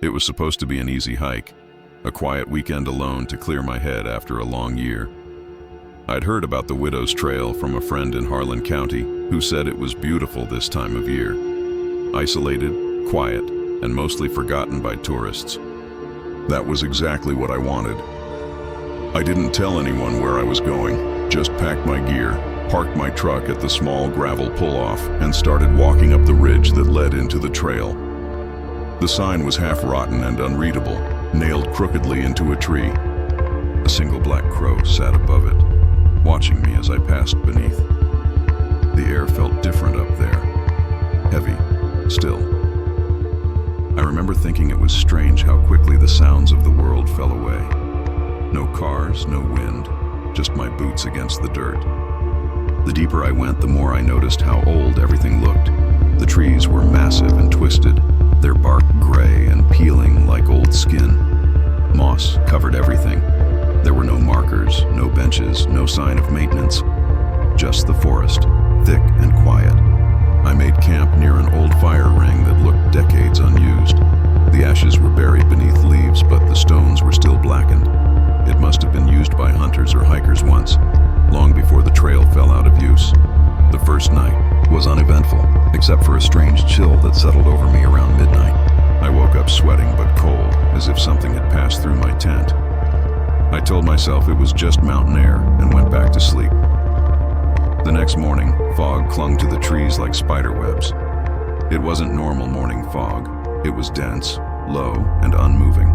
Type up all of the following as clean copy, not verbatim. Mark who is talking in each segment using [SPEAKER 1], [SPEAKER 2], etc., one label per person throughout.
[SPEAKER 1] It was supposed to be an easy hike, a quiet weekend alone to clear my head after a long year. I'd heard about the Widow's Trail from a friend in Harlan County who said it was beautiful this time of year. Isolated, quiet, and mostly forgotten by tourists. That was exactly what I wanted. I didn't tell anyone where I was going, just packed my gear, parked my truck at the small gravel pull-off, and started walking up the ridge that led into the trail. The sign was half rotten and unreadable, nailed crookedly into a tree. A single black crow sat above it, watching me as I passed beneath. The air felt different up there, heavy, still. I remember thinking it was strange how quickly the sounds of the world fell away. No cars, no wind, just my boots against the dirt. The deeper I went, the more I noticed how old everything looked. The trees were massive and twisted, their bark gray and peeling like old skin. Moss covered everything. There were no markers, no benches, no sign of maintenance. Just the forest, thick and quiet. I made camp near an old fire ring that looked decades unused. The ashes were buried beneath leaves, but the stones were still blackened. It must have been used by hunters or hikers once, long before the trail fell out of use. The first night was uneventful, except for a strange chill that settled over me around midnight. I woke up sweating but cold, as if something had passed through my tent. I told myself it was just mountain air and went back to sleep. The next morning, fog clung to the trees like spider webs. It wasn't normal morning fog. It was dense, low, and unmoving.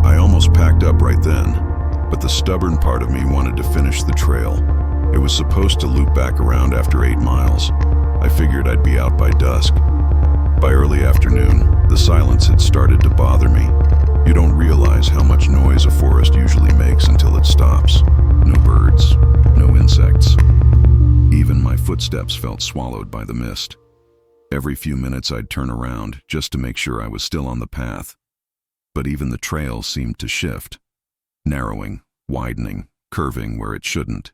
[SPEAKER 1] I almost packed up right then, but the stubborn part of me wanted to finish the trail. It was supposed to loop back around after 8 miles. I figured I'd be out by dusk. By early afternoon, the silence had started to bother me. You don't realize how much noise a forest usually makes until it stops. No birds, no insects. Even my footsteps felt swallowed by the mist. Every few minutes I'd turn around just to make sure I was still on the path. But even the trail seemed to shift, narrowing, widening, curving where it shouldn't.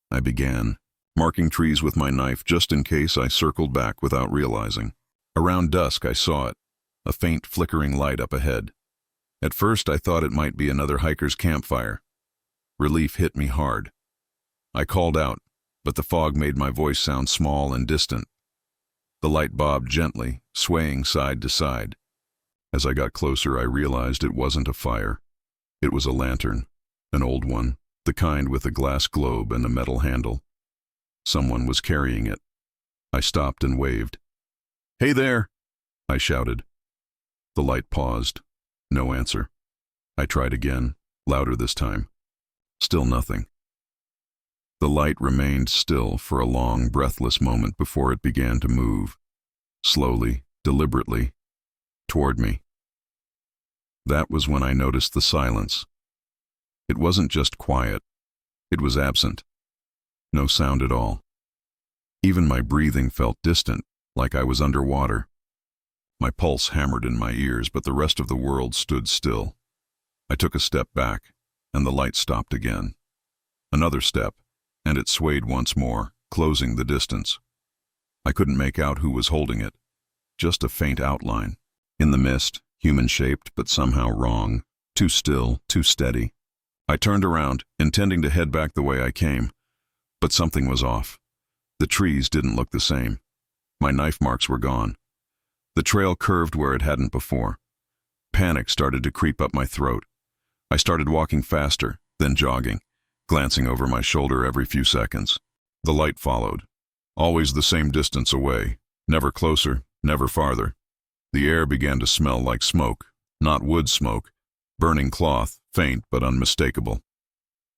[SPEAKER 1] I began, marking trees with my knife just in case I circled back without realizing. Around dusk I saw it, a faint flickering light up ahead. At first I thought it might be another hiker's campfire. Relief hit me hard. I called out, but the fog made my voice sound small and distant. The light bobbed gently, swaying side to side. As I got closer, I realized it wasn't a fire. It was a lantern, an old one, the kind with a glass globe and a metal handle. Someone was carrying it. I stopped and waved. "Hey there!" I shouted. The light paused. No answer. I tried again, louder this time. Still nothing. The light remained still for a long, breathless moment before it began to move, slowly, deliberately, toward me. That was when I noticed the silence. It wasn't just quiet. It was absent. No sound at all. Even my breathing felt distant, like I was underwater. My pulse hammered in my ears, but the rest of the world stood still. I took a step back, and the light stopped again. Another step, and it swayed once more, closing the distance. I couldn't make out who was holding it, just a faint outline. In the mist, human-shaped but somehow wrong, too still, too steady. I turned around, intending to head back the way I came, but something was off. The trees didn't look the same. My knife marks were gone. The trail curved where it hadn't before. Panic started to creep up my throat. I started walking faster, then jogging, glancing over my shoulder every few seconds. The light followed, always the same distance away, never closer, never farther. The air began to smell like smoke, not wood smoke, burning cloth, faint but unmistakable.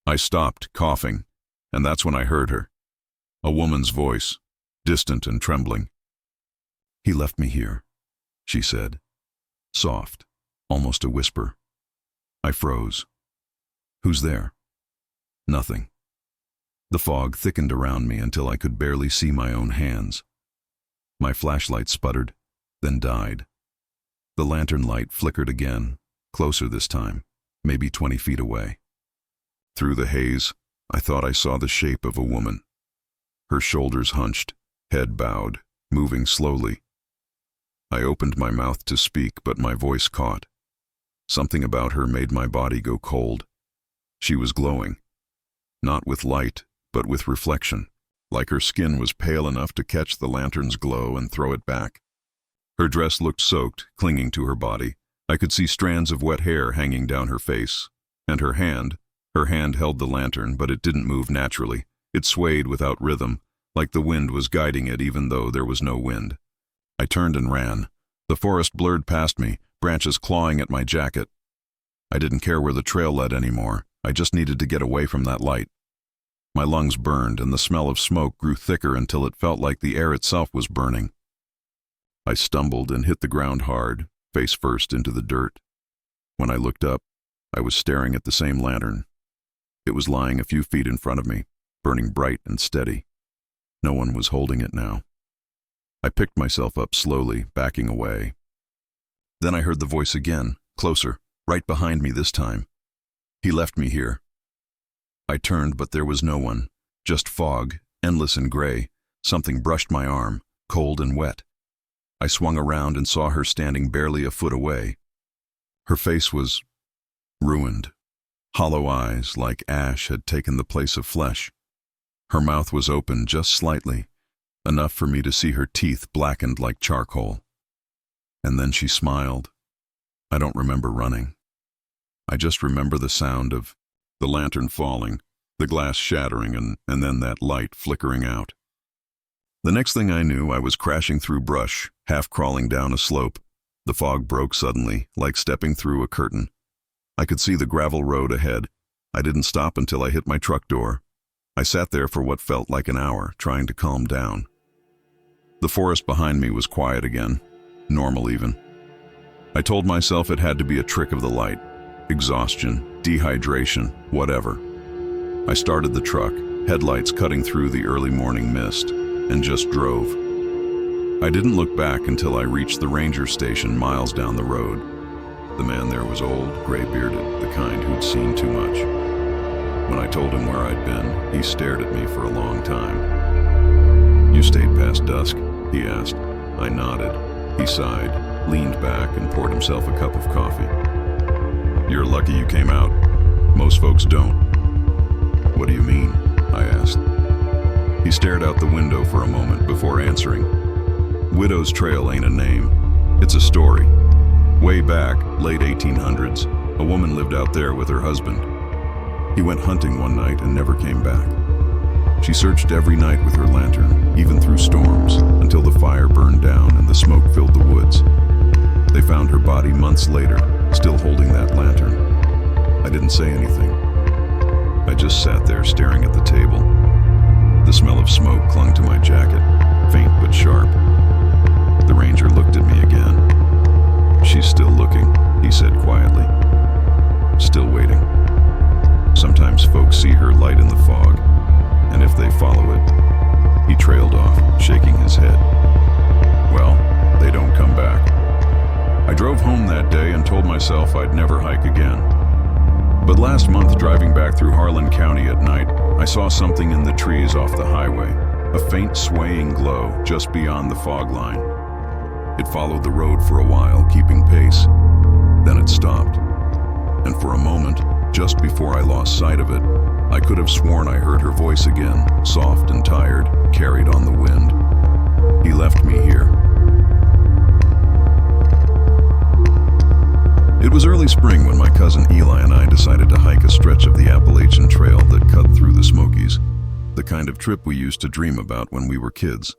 [SPEAKER 1] I stopped, coughing, and that's when I heard her. A woman's voice, distant and trembling. "He left me here," she said, soft, almost a whisper. I froze. "Who's there?" Nothing. The fog thickened around me until I could barely see my own hands. My flashlight sputtered, then died. The lantern light flickered again, closer this time, maybe 20 feet away. Through the haze, I thought I saw the shape of a woman. Her shoulders hunched, head bowed, moving slowly. I opened my mouth to speak, but my voice caught. Something about her made my body go cold. She was glowing. Not with light, but with reflection, like her skin was pale enough to catch the lantern's glow and throw it back. Her dress looked soaked, clinging to her body. I could see strands of wet hair hanging down her face. And her hand held the lantern, but it didn't move naturally. It swayed without rhythm, like the wind was guiding it even though there was no wind. I turned and ran. The forest blurred past me, branches clawing at my jacket. I didn't care where the trail led anymore. I just needed to get away from that light. My lungs burned, and the smell of smoke grew thicker until it felt like the air itself was burning. I stumbled and hit the ground hard, face first into the dirt. When I looked up, I was staring at the same lantern. It was lying a few feet in front of me, burning bright and steady. No one was holding it now. I picked myself up slowly, backing away. Then I heard the voice again, closer, right behind me this time. He left me here. I turned, but there was no one, just fog, endless and gray. Something brushed my arm, cold and wet. I swung around and saw her standing barely a foot away. Her face was ruined. Hollow eyes, like ash, had taken the place of flesh. Her mouth was open just slightly, enough for me to see her teeth blackened like charcoal. And then she smiled. I don't remember running. I just remember the sound of the lantern falling, the glass shattering, and then that light flickering out. The next thing I knew, I was crashing through brush, half crawling down a slope. The fog broke suddenly, like stepping through a curtain. I could see the gravel road ahead. I didn't stop until I hit my truck door. I sat there for what felt like an hour, trying to calm down. The forest behind me was quiet again, normal even. I told myself it had to be a trick of the light. Exhaustion, dehydration, whatever. I started the truck, headlights cutting through the early morning mist, and just drove. I didn't look back until I reached the ranger station miles down the road. The man there was old, gray-bearded, the kind who'd seen too much. When I told him where I'd been, he stared at me for a long time. "You stayed past dusk?" he asked. I nodded. He sighed, leaned back, and poured himself a cup of coffee. "You're lucky you came out. Most folks don't." "What do you mean?" I asked. He stared out the window for a moment before answering. "Widow's Trail ain't a name. It's a story. Way back, late 1800s, a woman lived out there with her husband. He went hunting one night and never came back. She searched every night with her lantern, even through storms, until the fire burned down and the smoke filled the woods. They found her body months later, still holding that lantern. I didn't say anything. I just sat there staring at the table. The smell of smoke clung to my jacket, faint but sharp. The ranger looked at me again. "She's still looking," he said quietly. "Still waiting. Sometimes folks see her light in the fog, and if they follow it..." He trailed off, shaking his head. "Well, they don't come back." I drove home that day and told myself I'd never hike again. But last month, driving back through Harlan County at night, I saw something in the trees off the highway, a faint swaying glow just beyond the fog line. It followed the road for a while, keeping pace. Then it stopped. And for a moment, just before I lost sight of it, I could have sworn I heard her voice again, soft and tired, carried on the wind. "He left me here." It was early spring when my cousin Eli and I decided to hike a stretch of the Appalachian Trail that cut through the Smokies, the kind of trip we used to dream about when we were kids.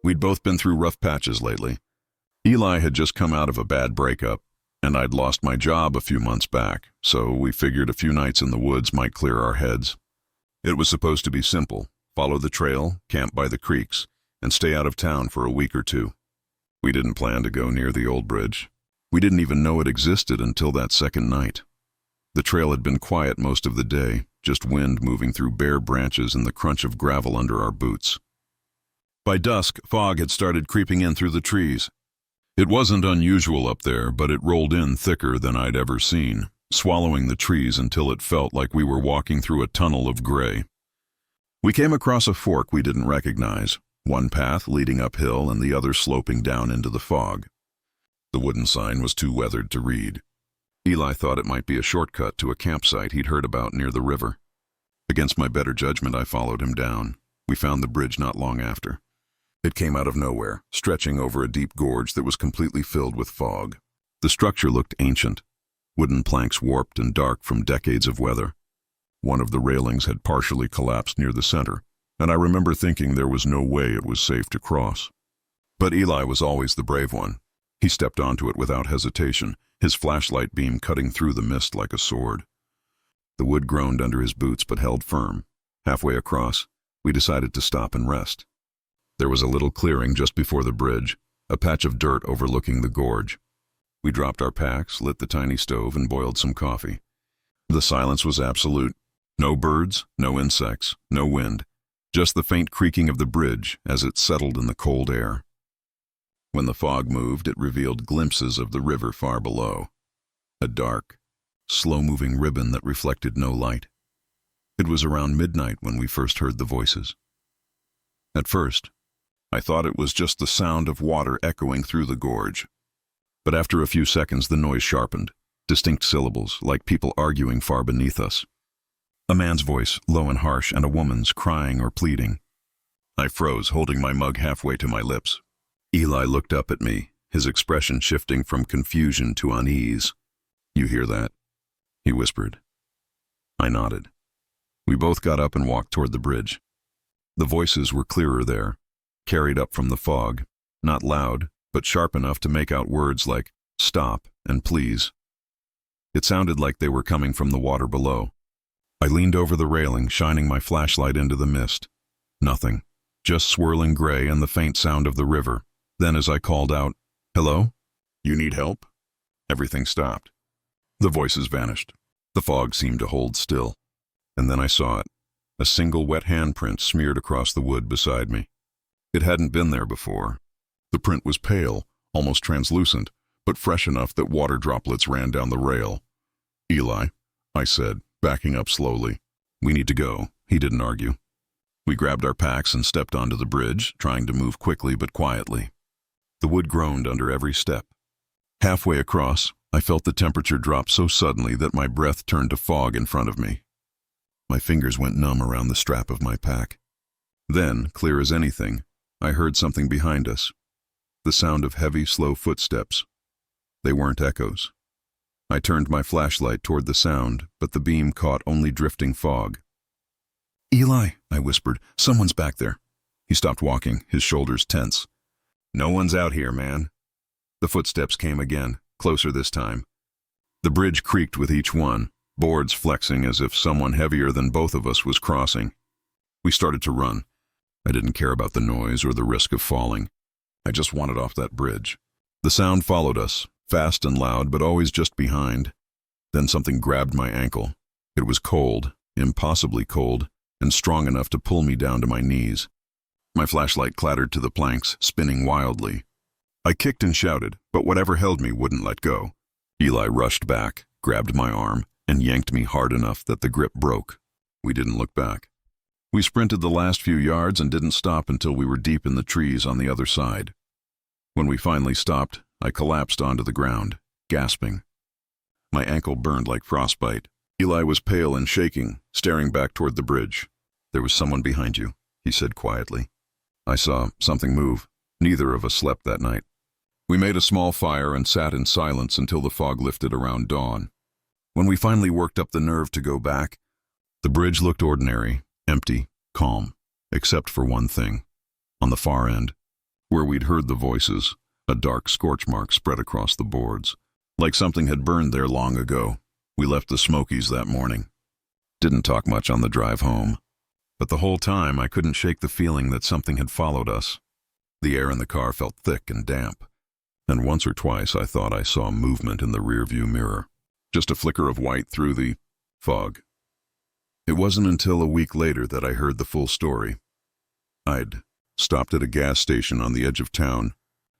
[SPEAKER 1] We'd both been through rough patches lately. Eli had just come out of a bad breakup, and I'd lost my job a few months back, so we figured a few nights in the woods might clear our heads. It was supposed to be simple: follow the trail, camp by the creeks, and stay out of town for a week or two. We didn't plan to go near the old bridge. We didn't even know it existed until that second night. The trail had been quiet most of the day, just wind moving through bare branches and the crunch of gravel under our boots. By dusk, fog had started creeping in through the trees. It wasn't unusual up there, but it rolled in thicker than I'd ever seen, swallowing the trees until it felt like we were walking through a tunnel of gray. We came across a fork we didn't recognize, one path leading uphill and the other sloping down into the fog. The wooden sign was too weathered to read. Eli thought it might be a shortcut to a campsite he'd heard about near the river. Against my better judgment, I followed him down. We found the bridge not long after. It came out of nowhere, stretching over a deep gorge that was completely filled with fog. The structure looked ancient, wooden planks warped and dark from decades of weather. One of the railings had partially collapsed near the center, and I remember thinking there was no way it was safe to cross. But Eli was always the brave one. He stepped onto it without hesitation, his flashlight beam cutting through the mist like a sword. The wood groaned under his boots but held firm. Halfway across, we decided to stop and rest. There was a little clearing just before the bridge, a patch of dirt overlooking the gorge. We dropped our packs, lit the tiny stove, and boiled some coffee. The silence was absolute. No birds, no insects, no wind, just the faint creaking of the bridge as it settled in the cold air. When the fog moved, it revealed glimpses of the river far below, a dark, slow-moving ribbon that reflected no light. It was around midnight when we first heard the voices. At first, I thought it was just the sound of water echoing through the gorge. But after a few seconds, the noise sharpened, distinct syllables, like people arguing far beneath us. A man's voice, low and harsh, and a woman's, crying or pleading. I froze, holding my mug halfway to my lips. Eli looked up at me, his expression shifting from confusion to unease. "You hear that?" he whispered. I nodded. We both got up and walked toward the bridge. The voices were clearer there, carried up from the fog, not loud, but sharp enough to make out words like "stop" and "please." It sounded like they were coming from the water below. I leaned over the railing, shining my flashlight into the mist. Nothing, just swirling gray and the faint sound of the river. Then as I called out, "Hello? You need help?" everything stopped. The voices vanished. The fog seemed to hold still. And then I saw it, a single wet handprint smeared across the wood beside me. It hadn't been there before. The print was pale, almost translucent, but fresh enough that water droplets ran down the rail. "Eli," I said, backing up slowly. "We need to go." He didn't argue. We grabbed our packs and stepped onto the bridge, trying to move quickly but quietly. The wood groaned under every step. Halfway across, I felt the temperature drop so suddenly that my breath turned to fog in front of me. My fingers went numb around the strap of my pack. Then, clear as anything, I heard something behind us. The sound of heavy, slow footsteps. They weren't echoes. I turned my flashlight toward the sound, but the beam caught only drifting fog. "Eli," I whispered, "someone's back there." He stopped walking, his shoulders tense. "No one's out here, man." The footsteps came again, closer this time. The bridge creaked with each one, boards flexing as if someone heavier than both of us was crossing. We started to run. I didn't care about the noise or the risk of falling. I just wanted off that bridge. The sound followed us, fast and loud, but always just behind. Then something grabbed my ankle. It was cold, impossibly cold, and strong enough to pull me down to my knees. My flashlight clattered to the planks, spinning wildly. I kicked and shouted, but whatever held me wouldn't let go. Eli rushed back, grabbed my arm, and yanked me hard enough that the grip broke. We didn't look back. We sprinted the last few yards and didn't stop until we were deep in the trees on the other side. When we finally stopped, I collapsed onto the ground, gasping. My ankle burned like frostbite. Eli was pale and shaking, staring back toward the bridge. "There was someone behind you," he said quietly. I saw something move. Neither of us slept that night. We made a small fire and sat in silence until the fog lifted around dawn. When we finally worked up the nerve to go back, the bridge looked ordinary, empty, calm, except for one thing. On the far end, where we'd heard the voices, a dark scorch mark spread across the boards, like something had burned there long ago. We left the Smokies that morning. Didn't talk much on the drive home. But the whole time I couldn't shake the feeling that something had followed us. The air in the car felt thick and damp, and once or twice I thought I saw movement in the rearview mirror. Just a flicker of white through the fog. It wasn't until a week later that I heard the full story. I'd stopped at a gas station on the edge of town,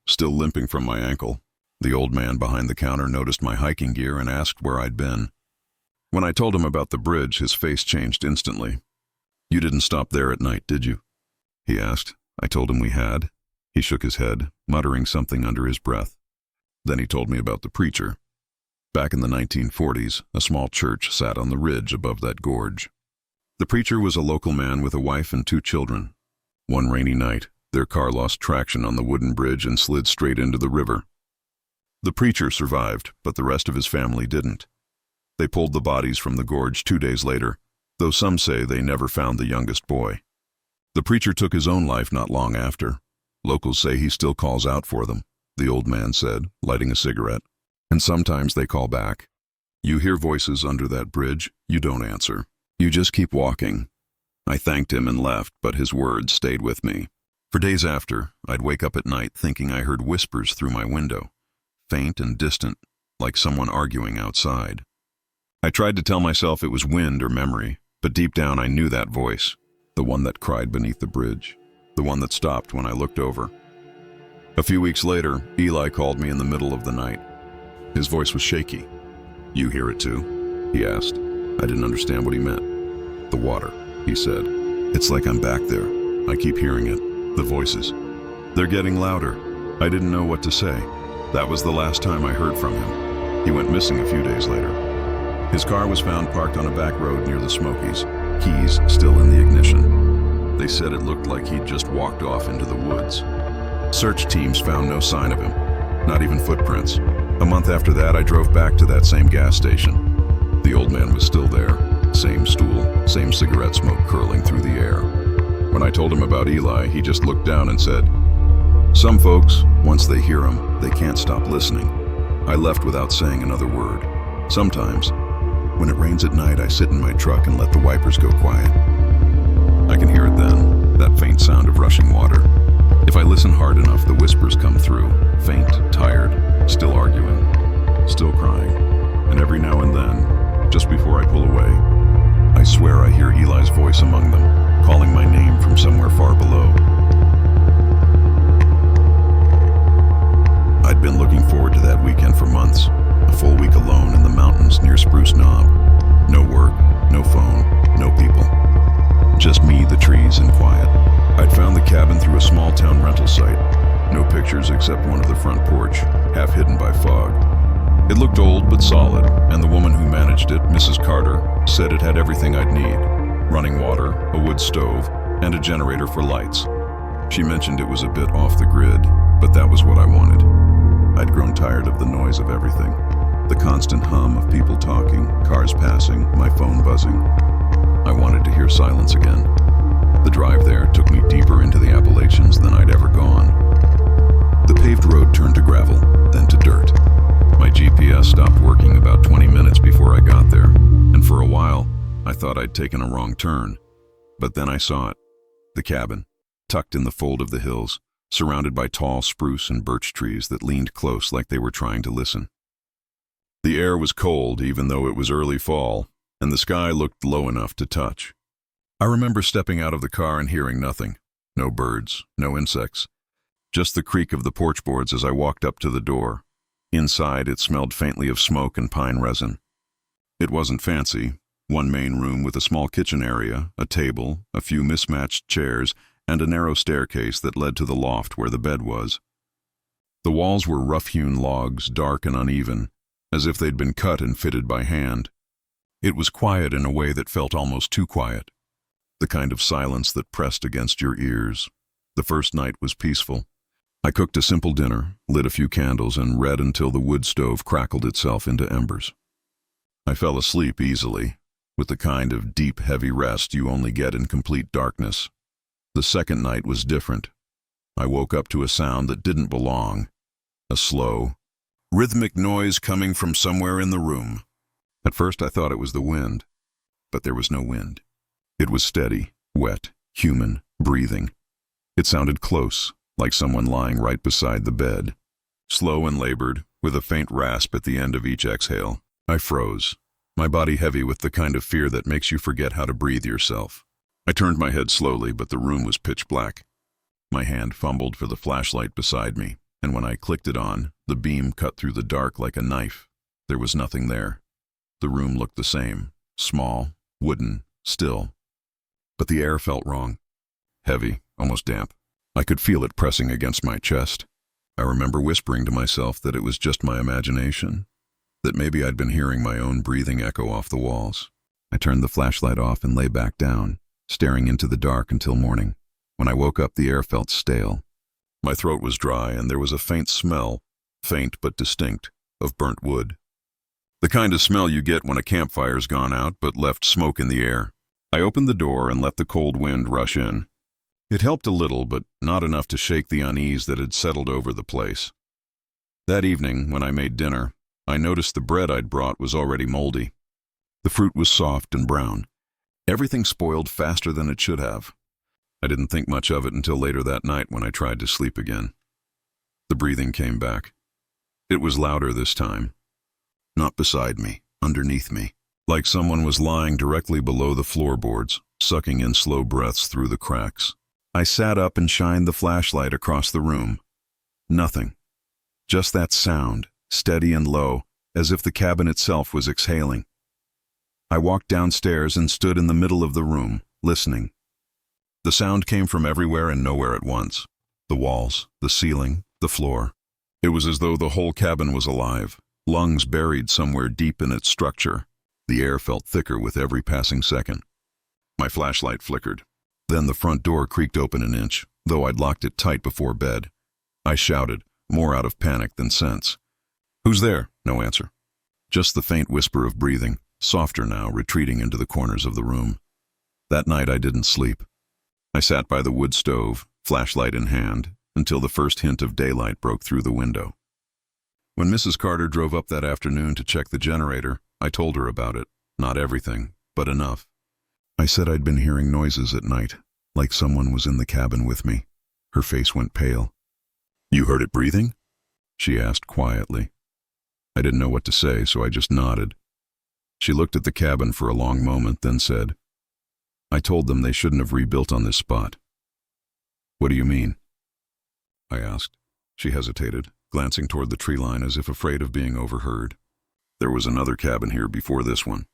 [SPEAKER 1] still limping from my ankle. The old man behind the counter noticed my hiking gear and asked where I'd been. When I told him about the bridge, his face changed instantly. "You didn't stop there at night, did you?" he asked. I told him we had. He shook his head, muttering something under his breath. Then he told me about the preacher. Back in the 1940s, a small church sat on the ridge above that gorge. The preacher was a local man with a wife and 2 children. One rainy night, their car lost traction on the wooden bridge and slid straight into the river. The preacher survived, but the rest of his family didn't. They pulled the bodies from the gorge 2 days later, though some say they never found the youngest boy. The preacher took his own life not long after. Locals say he still calls out for them, the old man said, lighting a cigarette. And sometimes they call back. You hear voices under that bridge, you don't answer. You just keep walking. I thanked him and left, but his words stayed with me. For days after, I'd wake up at night thinking I heard whispers through my window, faint and distant, like someone arguing outside. I tried to tell myself it was wind or memory, but deep down I knew that voice, the one that cried beneath the bridge, the one that stopped when I looked over. A few weeks later, Eli called me in the middle of the night. His voice was shaky. You hear it too? He asked. I didn't understand what he meant. The water, he said. It's like I'm back there. I keep hearing it. The voices. They're getting louder. I didn't know what to say. That was the last time I heard from him. He went missing a few days later. His car was found parked on a back road near the Smokies, keys still in the ignition. They said it looked like he'd just walked off into the woods. Search teams found no sign of him, not even footprints. A month after that, I drove back to that same gas station. The old man was still there, same stool, same cigarette smoke curling through the air. When I told him about Eli, he just looked down and said, Some folks, once they hear him, they can't stop listening. I left without saying another word. Sometimes, when it rains at night, I sit in my truck and let the wipers go quiet. I can hear it then, that faint sound of rushing water. If I listen hard enough, the whispers come through, faint, tired, still arguing, still crying. And every now and then, just before I pull away, I swear I hear Eli's voice among them, calling my name from somewhere far below. I'd been looking forward to that weekend for months, a full week alone in the mountains near Spruce Knob. No work, no phone, no people. Just me, the trees, and quiet. I'd found the cabin through a small town rental site. No pictures except one of the front porch, half hidden by fog. It looked old but solid, and the woman who managed it, Mrs. Carter, said it had everything I'd need. Running water, a wood stove, and a generator for lights. She mentioned it was a bit off the grid, but that was what I wanted. I'd grown tired of the noise of everything. The constant hum of people talking, cars passing, my phone buzzing. I wanted to hear silence again. The drive there took me deeper into the Appalachians than I'd ever gone. The paved road turned to gravel, then to dirt. My GPS stopped working about 20 minutes before I got there, and for a while, I thought I'd taken a wrong turn. But then I saw it. The cabin, tucked in the fold of the hills, surrounded by tall spruce and birch trees that leaned close like they were trying to listen. The air was cold, even though it was early fall, and the sky looked low enough to touch. I remember stepping out of the car and hearing nothing. No birds, no insects. Just the creak of the porch boards as I walked up to the door. Inside, it smelled faintly of smoke and pine resin. It wasn't fancy. One main room with a small kitchen area, a table, a few mismatched chairs, and a narrow staircase that led to the loft where the bed was. The walls were rough-hewn logs, dark and uneven, as if they'd been cut and fitted by hand. It was quiet in a way that felt almost too quiet. The kind of silence that pressed against your ears. The first night was peaceful. I cooked a simple dinner, lit a few candles, and read until the wood stove crackled itself into embers. I fell asleep easily, with the kind of deep, heavy rest you only get in complete darkness. The second night was different. I woke up to a sound that didn't belong. A slow, rhythmic noise coming from somewhere in the room. At first I thought it was the wind, but there was no wind. It was steady, wet, human, breathing. It sounded close, like someone lying right beside the bed. Slow and labored, with a faint rasp at the end of each exhale. I froze, my body heavy with the kind of fear that makes you forget how to breathe yourself. I turned my head slowly, but the room was pitch black. My hand fumbled for the flashlight beside me, and when I clicked it on, the beam cut through the dark like a knife. There was nothing there. The room looked the same, small, wooden, still. But the air felt wrong. Heavy, almost damp. I could feel it pressing against my chest. I remember whispering to myself that it was just my imagination, that maybe I'd been hearing my own breathing echo off the walls. I turned the flashlight off and lay back down, staring into the dark until morning. When I woke up, the air felt stale. My throat was dry and there was a faint smell, faint but distinct, of burnt wood. The kind of smell you get when a campfire's gone out but left smoke in the air. I opened the door and let the cold wind rush in. It helped a little, but not enough to shake the unease that had settled over the place. That evening, when I made dinner, I noticed the bread I'd brought was already moldy. The fruit was soft and brown. Everything spoiled faster than it should have. I didn't think much of it until later that night when I tried to sleep again. The breathing came back. It was louder this time. Not beside me, underneath me, like someone was lying directly below the floorboards, sucking in slow breaths through the cracks. I sat up and shined the flashlight across the room. Nothing. Just that sound, steady and low, as if the cabin itself was exhaling. I walked downstairs and stood in the middle of the room, listening. The sound came from everywhere and nowhere at once. The walls, the ceiling, the floor. It was as though the whole cabin was alive, lungs buried somewhere deep in its structure. The air felt thicker with every passing second. My flashlight flickered. Then the front door creaked open an inch, though I'd locked it tight before bed. I shouted, more out of panic than sense. "Who's there?" No answer. Just the faint whisper of breathing, softer now, retreating into the corners of the room. That night I didn't sleep. I sat by the wood stove, flashlight in hand, until the first hint of daylight broke through the window. When Mrs. Carter drove up that afternoon to check the generator, I told her about it. Not everything, but enough. I said I'd been hearing noises at night, like someone was in the cabin with me. Her face went pale. "You heard it breathing?" she asked quietly. I didn't know what to say, so I just nodded. She looked at the cabin for a long moment, then said, "I told them they shouldn't have rebuilt on this spot." "What do you mean?" I asked. She hesitated, glancing toward the tree line as if afraid of being overheard. "There was another cabin here before this one.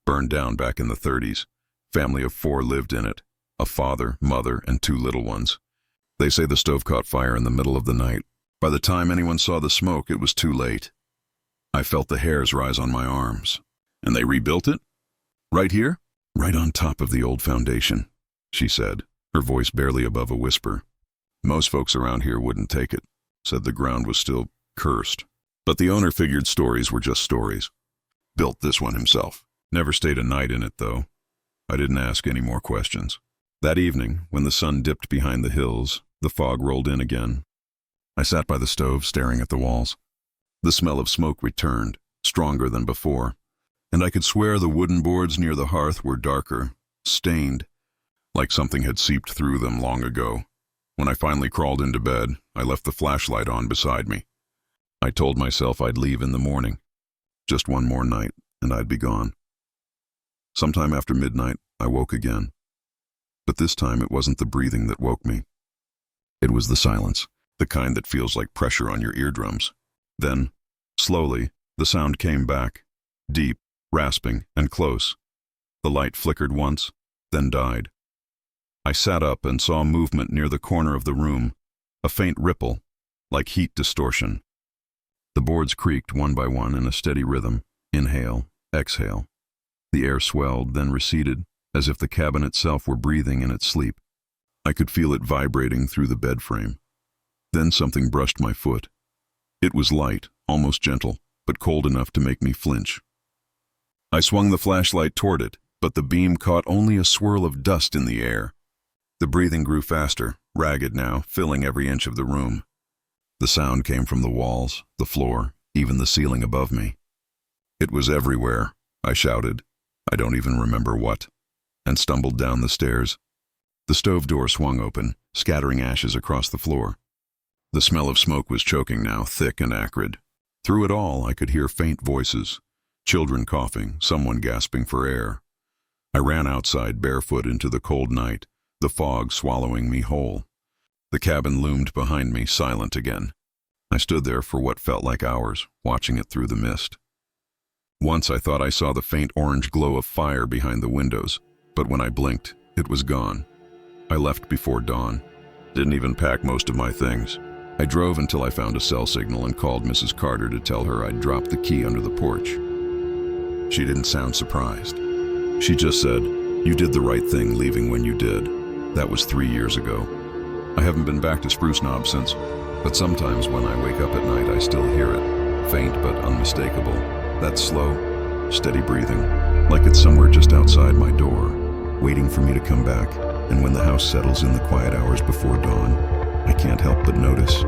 [SPEAKER 1] Burned down back in the 30s. Family of 4 lived in it. A father, mother, and 2 little ones. They say the stove caught fire in the middle of the night. By the time anyone saw the smoke, it was too late. I felt the hairs rise on my arms. And they rebuilt it? Right here? Right on top of the old foundation," she said, her voice barely above a whisper. "Most folks around here wouldn't take it, said the ground was still cursed. But the owner figured stories were just stories. Built this one himself. Never stayed a night in it, though. I didn't ask any more questions." That evening, when the sun dipped behind the hills, the fog rolled in again. I sat by the stove, staring at the walls. The smell of smoke returned, stronger than before, and I could swear the wooden boards near the hearth were darker, stained, like something had seeped through them long ago. When I finally crawled into bed, I left the flashlight on beside me. I told myself I'd leave in the morning. Just one more night, and I'd be gone. Sometime after midnight, I woke again. But this time it wasn't the breathing that woke me. It was the silence, the kind that feels like pressure on your eardrums. Then, slowly, the sound came back, deep, rasping, and close. The light flickered once, then died. I sat up and saw movement near the corner of the room, a faint ripple, like heat distortion. The boards creaked one by one in a steady rhythm, inhale, exhale. The air swelled, then receded, as if the cabin itself were breathing in its sleep. I could feel it vibrating through the bed frame. Then something brushed my foot. It was light, almost gentle, but cold enough to make me flinch. I swung the flashlight toward it, but the beam caught only a swirl of dust in the air. The breathing grew faster, ragged now, filling every inch of the room. The sound came from the walls, the floor, even the ceiling above me. It was everywhere, I shouted. I don't even remember what, and stumbled down the stairs. The stove door swung open, scattering ashes across the floor. The smell of smoke was choking now, thick and acrid. Through it all, I could hear faint voices, children coughing, someone gasping for air. I ran outside barefoot into the cold night, the fog swallowing me whole. The cabin loomed behind me, silent again. I stood there for what felt like hours, watching it through the mist. Once I thought I saw the faint orange glow of fire behind the windows, but when I blinked, it was gone. I left before dawn. Didn't even pack most of my things. I drove until I found a cell signal and called Mrs. Carter to tell her I'd dropped the key under the porch. She didn't sound surprised. She just said, "You did the right thing leaving when you did. That was 3 years ago." I haven't been back to Spruce Knob since, but sometimes when I wake up at night I still hear it, faint but unmistakable. That slow, steady breathing, like it's somewhere just outside my door, waiting for me to come back. And when the house settles in the quiet hours before dawn, I can't help but notice.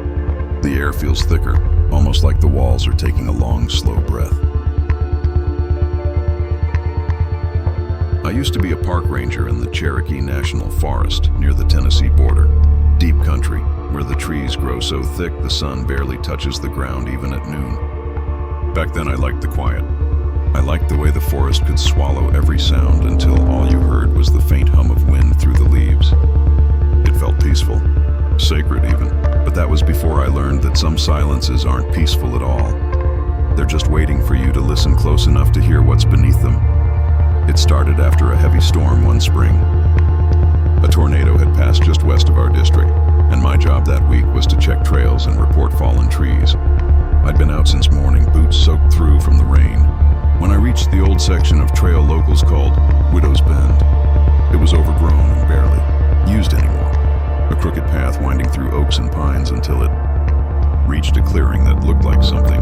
[SPEAKER 1] The air feels thicker, almost like the walls are taking a long, slow breath. I used to be a park ranger in the Cherokee National Forest near the Tennessee border. Deep country, where the trees grow so thick the sun barely touches the ground even at noon. Back then I liked the quiet. I liked the way the forest could swallow every sound until all you heard was the faint hum of wind through the leaves. It felt peaceful, sacred even, but that was before I learned that some silences aren't peaceful at all. They're just waiting for you to listen close enough to hear what's beneath them. It started after a heavy storm one spring. A tornado had passed just west of our district, and my job that week was to check trails and report fallen trees. I'd been out since morning, boots soaked through from the rain. When I reached the old section of trail locals called Widow's Bend, it was overgrown and barely used anymore. A crooked path winding through oaks and pines until it reached a clearing that looked like something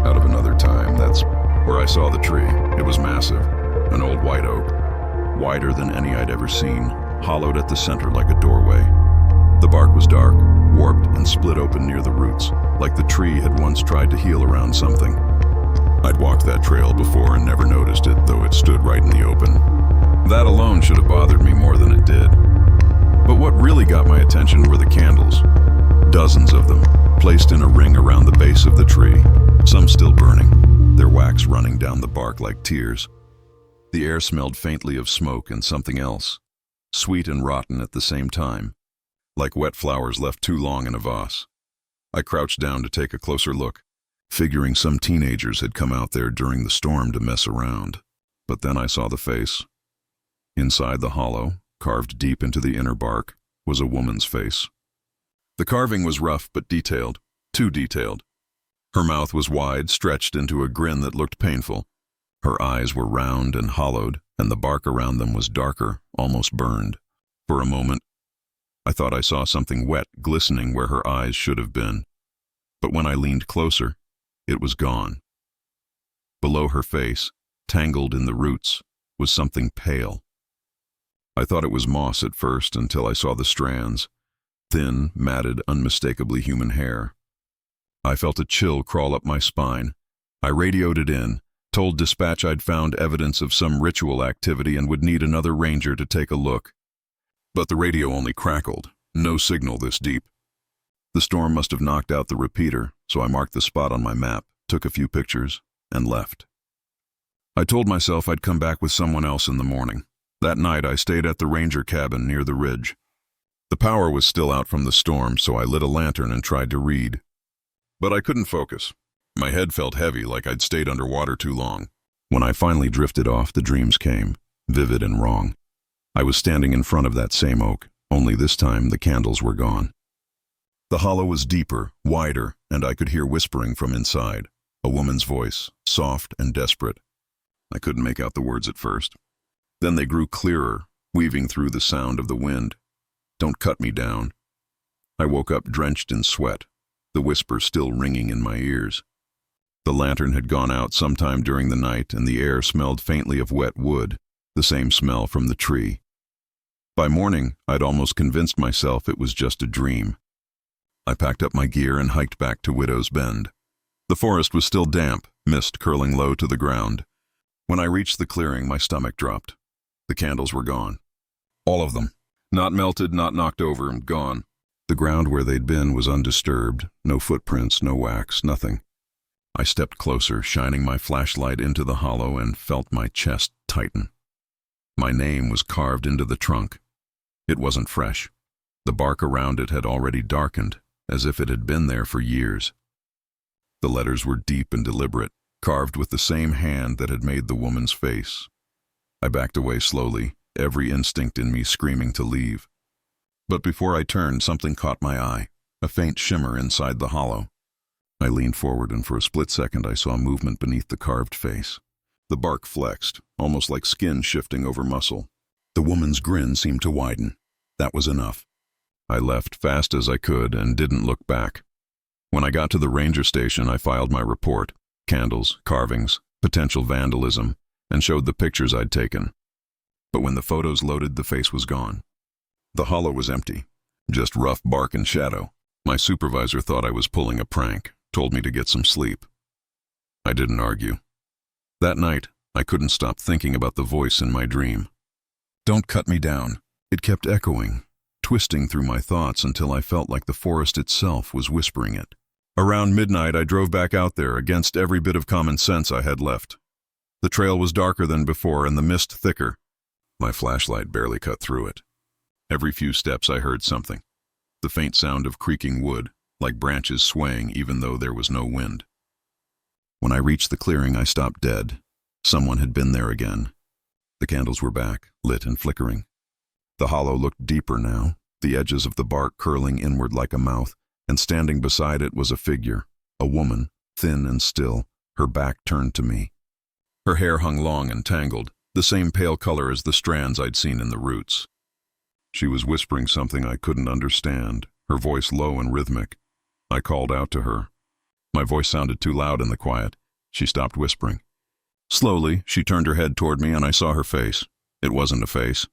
[SPEAKER 1] out of another time. That's where I saw the tree. It was massive, an old white oak, wider than any I'd ever seen, hollowed at the center like a doorway. The bark was dark, warped, and split open near the roots, like the tree had once tried to heal around something. I'd walked that trail before and never noticed it, though it stood right in the open. That alone should have bothered me more than it did. But what really got my attention were the candles. Dozens of them, placed in a ring around the base of the tree, some still burning, their wax running down the bark like tears. The air smelled faintly of smoke and something else, sweet and rotten at the same time, like wet flowers left too long in a vase. I crouched down to take a closer look, figuring some teenagers had come out there during the storm to mess around. But then I saw the face. Inside the hollow, carved deep into the inner bark, was a woman's face. The carving was rough but detailed, too detailed. Her mouth was wide, stretched into a grin that looked painful. Her eyes were round and hollowed, and the bark around them was darker, almost burned. For a moment, I thought I saw something wet glistening where her eyes should have been. But when I leaned closer, it was gone. Below her face, tangled in the roots, was something pale. I thought it was moss at first until I saw the strands, thin, matted, unmistakably human hair. I felt a chill crawl up my spine. I radioed it in, told dispatch I'd found evidence of some ritual activity and would need another ranger to take a look. But the radio only crackled, no signal this deep. The storm must have knocked out the repeater, so I marked the spot on my map, took a few pictures, and left. I told myself I'd come back with someone else in the morning. That night I stayed at the ranger cabin near the ridge. The power was still out from the storm, so I lit a lantern and tried to read. But I couldn't focus. My head felt heavy, like I'd stayed underwater too long. When I finally drifted off, the dreams came, vivid and wrong. I was standing in front of that same oak, only this time the candles were gone. The hollow was deeper, wider, and I could hear whispering from inside, a woman's voice, soft and desperate. I couldn't make out the words at first. Then they grew clearer, weaving through the sound of the wind. "Don't cut me down." I woke up drenched in sweat, the whisper still ringing in my ears. The lantern had gone out sometime during the night, and the air smelled faintly of wet wood, the same smell from the tree. By morning, I'd almost convinced myself it was just a dream. I packed up my gear and hiked back to Widow's Bend. The forest was still damp, mist curling low to the ground. When I reached the clearing, my stomach dropped. The candles were gone. All of them. Not melted, not knocked over, gone. The ground where they'd been was undisturbed, no footprints, no wax, nothing. I stepped closer, shining my flashlight into the hollow, and felt my chest tighten. My name was carved into the trunk. It wasn't fresh. The bark around it had already darkened, as if it had been there for years. The letters were deep and deliberate, carved with the same hand that had made the woman's face. I backed away slowly, every instinct in me screaming to leave. But before I turned, something caught my eye, a faint shimmer inside the hollow. I leaned forward, and for a split second I saw movement beneath the carved face. The bark flexed, almost like skin shifting over muscle. The woman's grin seemed to widen. That was enough. I left fast as I could and didn't look back. When I got to the ranger station, I filed my report, candles, carvings, potential vandalism, and showed the pictures I'd taken. But when the photos loaded, the face was gone. The hollow was empty, just rough bark and shadow. My supervisor thought I was pulling a prank, told me to get some sleep. I didn't argue. That night, I couldn't stop thinking about the voice in my dream. "Don't cut me down." It kept echoing, twisting through my thoughts until I felt like the forest itself was whispering it. Around midnight, I drove back out there against every bit of common sense I had left. The trail was darker than before and the mist thicker. My flashlight barely cut through it. Every few steps I heard something. The faint sound of creaking wood, like branches swaying even though there was no wind. When I reached the clearing, I stopped dead. Someone had been there again. The candles were back, lit and flickering. The hollow looked deeper now, the edges of the bark curling inward like a mouth, and standing beside it was a figure, a woman, thin and still, her back turned to me. Her hair hung long and tangled, the same pale color as the strands I'd seen in the roots. She was whispering something I couldn't understand, her voice low and rhythmic. I called out to her. My voice sounded too loud in the quiet. She stopped whispering. Slowly, she turned her head toward me and I saw her face. It wasn't a face.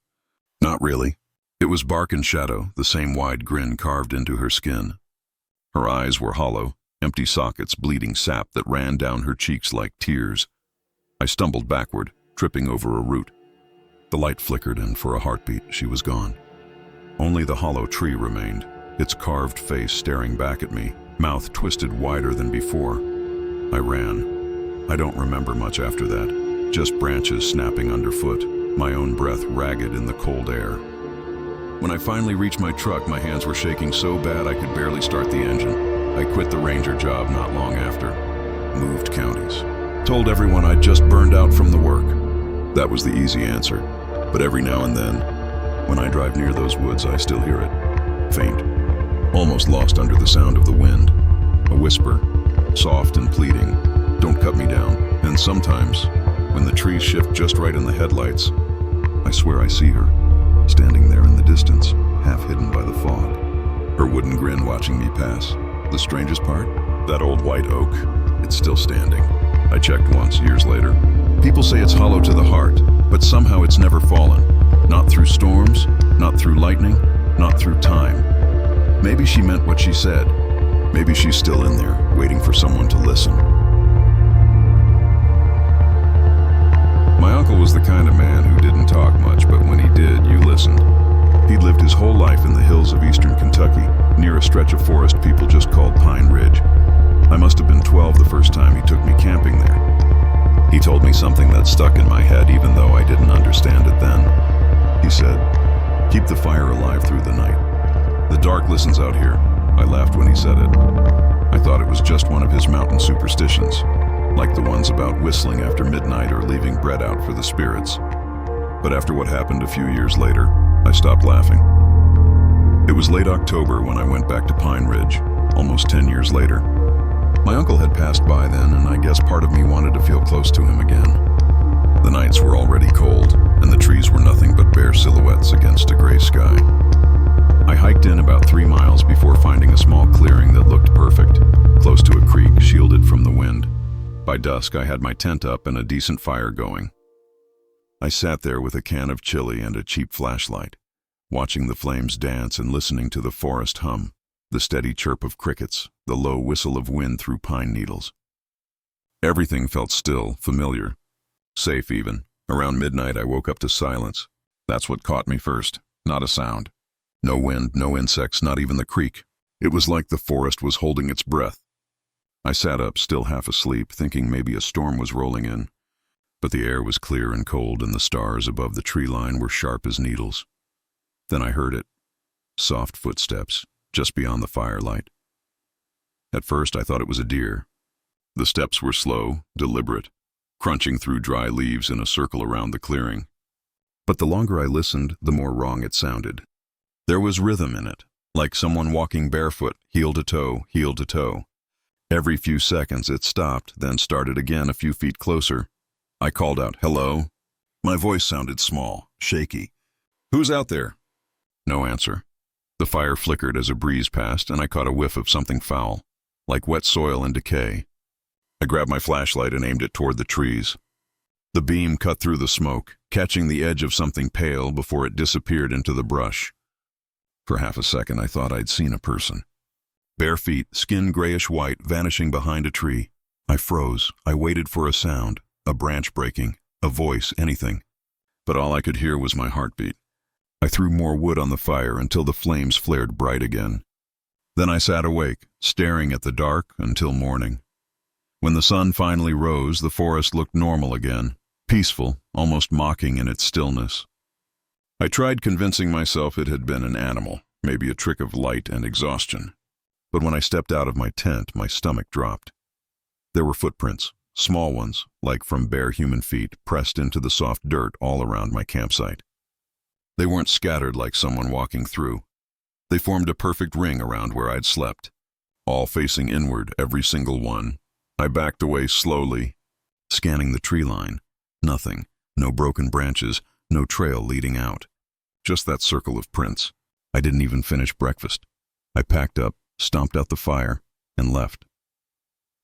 [SPEAKER 1] Not really. It was bark and shadow, the same wide grin carved into her skin. Her eyes were hollow, empty sockets bleeding sap that ran down her cheeks like tears. I stumbled backward, tripping over a root. The light flickered and for a heartbeat, she was gone. Only the hollow tree remained, its carved face staring back at me, mouth twisted wider than before. I ran. I don't remember much after that, just branches snapping underfoot, my own breath ragged in the cold air. When I finally reached my truck, my hands were shaking so bad I could barely start the engine. I quit the ranger job not long after. Moved counties. Told everyone I'd just burned out from the work. That was the easy answer, but every now and then, when I drive near those woods, I still hear it. Faint, almost lost under the sound of the wind. A whisper, soft and pleading, "Don't cut me down." And sometimes, when the trees shift just right in the headlights, I swear I see her, standing there in the distance, half hidden by the fog. Her wooden grin watching me pass. The strangest part? That old white oak. It's still standing. I checked once, years later. People say it's hollow to the heart, but somehow it's never fallen. Not through storms, not through lightning, not through time. Maybe she meant what she said. Maybe she's still in there, waiting for someone to listen. My uncle was the kind of man who didn't talk much, but when he did, you listened. He'd lived his whole life in the hills of eastern Kentucky, near a stretch of forest people just called Pine Ridge. I must have been 12 the first time he took me camping there. He told me something that stuck in my head even though I didn't understand it then. He said, "Keep the fire alive through the night. The dark listens out here." I laughed when he said it. I thought it was just one of his mountain superstitions, like the ones about whistling after midnight or leaving bread out for the spirits. But after what happened a few years later, I stopped laughing. It was late October when I went back to Pine Ridge, almost 10 years later. My uncle had passed by then, and I guess part of me wanted to feel close to him again. The nights were already cold, and the trees were nothing but bare silhouettes against a gray sky. I hiked in about 3 miles before finding a small clearing that looked perfect, close to a creek shielded from the wind. By dusk, I had my tent up and a decent fire going. I sat there with a can of chili and a cheap flashlight, watching the flames dance and listening to the forest hum, the steady chirp of crickets, the low whistle of wind through pine needles. Everything felt still, familiar, safe even. Around midnight, I woke up to silence. That's what caught me first, not a sound. No wind, no insects, not even the creek. It was like the forest was holding its breath. I sat up, still half asleep, thinking maybe a storm was rolling in. But the air was clear and cold, and the stars above the tree line were sharp as needles. Then I heard it. Soft footsteps, just beyond the firelight. At first, I thought it was a deer. The steps were slow, deliberate, crunching through dry leaves in a circle around the clearing. But the longer I listened, the more wrong it sounded. There was rhythm in it, like someone walking barefoot, heel to toe, heel to toe. Every few seconds it stopped, then started again a few feet closer. I called out, "Hello?" My voice sounded small, shaky. "Who's out there?" No answer. The fire flickered as a breeze passed, and I caught a whiff of something foul, like wet soil and decay. I grabbed my flashlight and aimed it toward the trees. The beam cut through the smoke, catching the edge of something pale before it disappeared into the brush. For half a second I thought I'd seen a person. Bare feet, skin grayish-white, vanishing behind a tree. I froze. I waited for a sound, a branch breaking, a voice, anything. But all I could hear was my heartbeat. I threw more wood on the fire until the flames flared bright again. Then I sat awake, staring at the dark until morning. When the sun finally rose, the forest looked normal again, peaceful, almost mocking in its stillness. I tried convincing myself it had been an animal, maybe a trick of light and exhaustion. But when I stepped out of my tent, my stomach dropped. There were footprints, small ones, like from bare human feet, pressed into the soft dirt all around my campsite. They weren't scattered like someone walking through. They formed a perfect ring around where I'd slept, all facing inward, every single one. I backed away slowly, scanning the tree line. Nothing, no broken branches, no trail leading out. Just that circle of prints. I didn't even finish breakfast. I packed up, stomped out the fire, and left.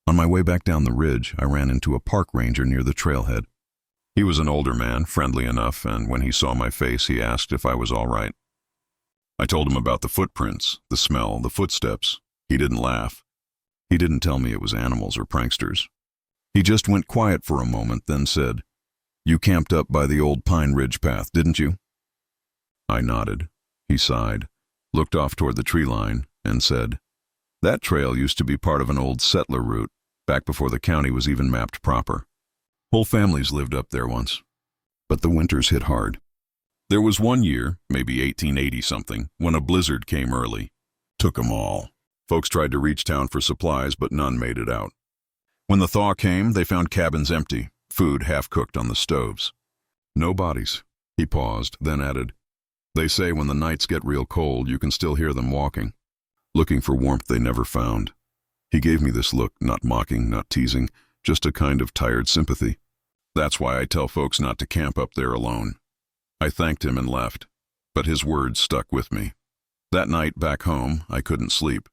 [SPEAKER 1] On my way back down the ridge, I ran into a park ranger near the trailhead. He was an older man, friendly enough, and when he saw my face, he asked if I was all right. I told him about the footprints, the smell, the footsteps. He didn't laugh. He didn't tell me it was animals or pranksters. He just went quiet for a moment, then said, "You camped up by the old Pine Ridge path, didn't you?" I nodded. He sighed, looked off toward the tree line, and said, "That trail used to be part of an old settler route, back before the county was even mapped proper. Whole families lived up there once. But the winters hit hard. There was one year, maybe 1880-something, when a blizzard came early. Took 'em all. Folks tried to reach town for supplies, but none made it out. When the thaw came, they found cabins empty, food half-cooked on the stoves. No bodies." He paused, then added, "They say when the nights get real cold, you can still hear them walking, looking for warmth they never found." He gave me this look, not mocking, not teasing, just a kind of tired sympathy. That's why I tell folks not to camp up there alone. I thanked him and left, but his words stuck with me. That night back home, I couldn't sleep.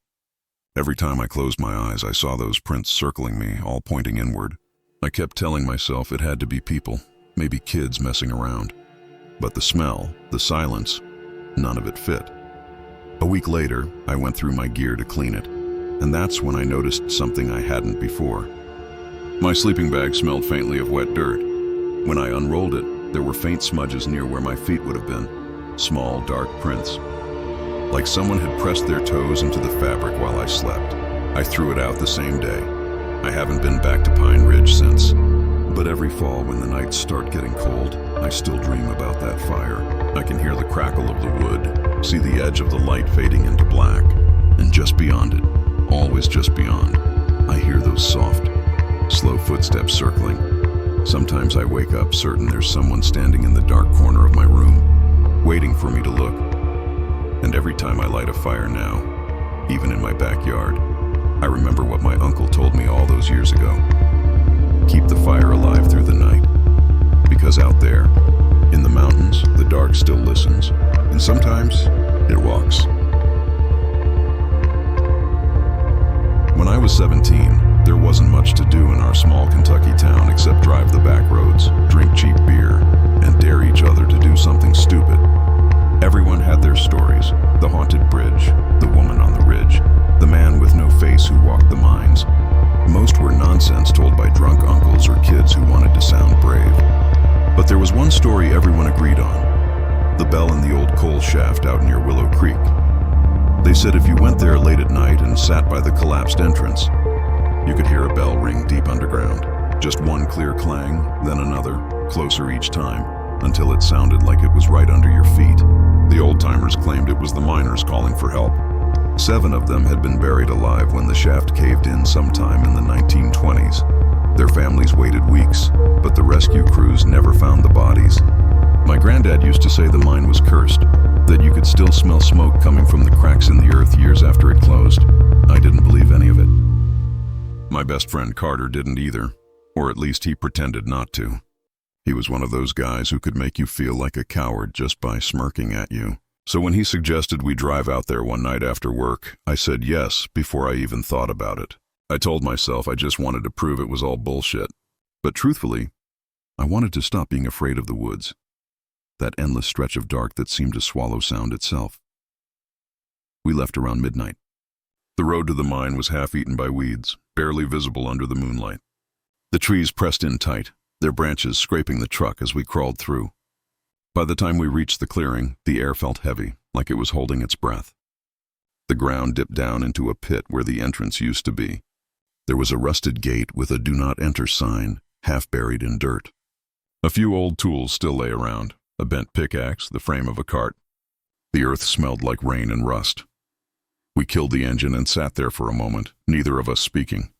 [SPEAKER 1] Every time I closed my eyes, I saw those prints circling me, all pointing inward. I kept telling myself it had to be people, maybe kids messing around. But the smell, the silence, none of it fit. A week later, I went through my gear to clean it, and that's when I noticed something I hadn't before. My sleeping bag smelled faintly of wet dirt. When I unrolled it, there were faint smudges near where my feet would have been, small, dark prints. Like someone had pressed their toes into the fabric while I slept. I threw it out the same day. I haven't been back to Pine Ridge since. But every fall when the nights start getting cold, I still dream about that fire. I can hear the crackle of the wood, see the edge of the light fading into black, and just beyond it, always just beyond, I hear those soft, slow footsteps circling. Sometimes I wake up certain there's someone standing in the dark corner of my room, waiting for me to look. And every time I light a fire now, even in my backyard, I remember what my uncle told me all those years ago. Keep the fire alive through the night, because out there, in the mountains, the dark still listens, and sometimes it walks. When I was 17, there wasn't much to do in our small Kentucky town except drive the back roads, drink cheap beer, and dare each other to do something stupid. Everyone had their stories: the haunted bridge, the woman on the ridge, the man with no face who walked the mines. Most were nonsense told by drunk uncles or kids who wanted to sound brave. But there was one story everyone agreed on: the bell in the old coal shaft out near Willow Creek. They said if you went there late at night and sat by the collapsed entrance, you could hear a bell ring deep underground. Just one clear clang, then another, closer each time, until it sounded like it was right under your feet. The old-timers claimed it was the miners calling for help. 7 of them had been buried alive when the shaft caved in sometime in the 1920s. Their families waited weeks, but the rescue crews never found the bodies. My granddad used to say the mine was cursed. that you could still smell smoke coming from the cracks in the earth years after it closed. I didn't believe any of it. My best friend Carter didn't either, or at least he pretended not to. He was one of those guys who could make you feel like a coward just by smirking at you. So when he suggested we drive out there one night after work, I said yes before I even thought about it. I told myself I just wanted to prove it was all bullshit. But truthfully, I wanted to stop being afraid of the woods, that endless stretch of dark that seemed to swallow sound itself. We left around midnight. The road to the mine was half-eaten by weeds, barely visible under the moonlight. The trees pressed in tight, their branches scraping the truck as we crawled through. By the time we reached the clearing, the air felt heavy, like it was holding its breath. The ground dipped down into a pit where the entrance used to be. There was a rusted gate with a "Do Not Enter" sign, half buried in dirt. A few old tools still lay around, a bent pickaxe, the frame of a cart. The earth smelled like rain and rust. We killed the engine and sat there for a moment, neither of us speaking.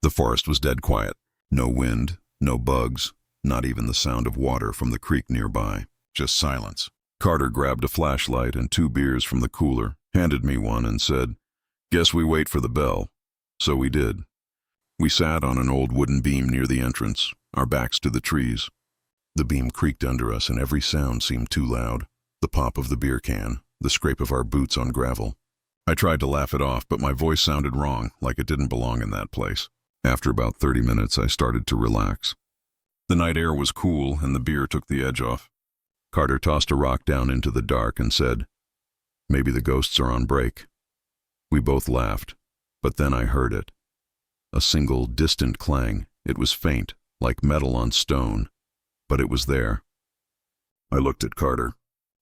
[SPEAKER 1] The forest was dead quiet. No wind, no bugs, not even the sound of water from the creek nearby. Just silence. Carter grabbed a flashlight and 2 beers from the cooler, handed me one and said, "Guess we wait for the bell." So we did. We sat on an old wooden beam near the entrance, our backs to the trees. The beam creaked under us and every sound seemed too loud. The pop of the beer can, the scrape of our boots on gravel. I tried to laugh it off, but my voice sounded wrong, like it didn't belong in that place. After about 30 minutes, I started to relax. The night air was cool and the beer took the edge off. Carter tossed a rock down into the dark and said, "Maybe the ghosts are on break." We both laughed, but then I heard it. A single, distant clang. It was faint, like metal on stone, but it was there. I looked at Carter.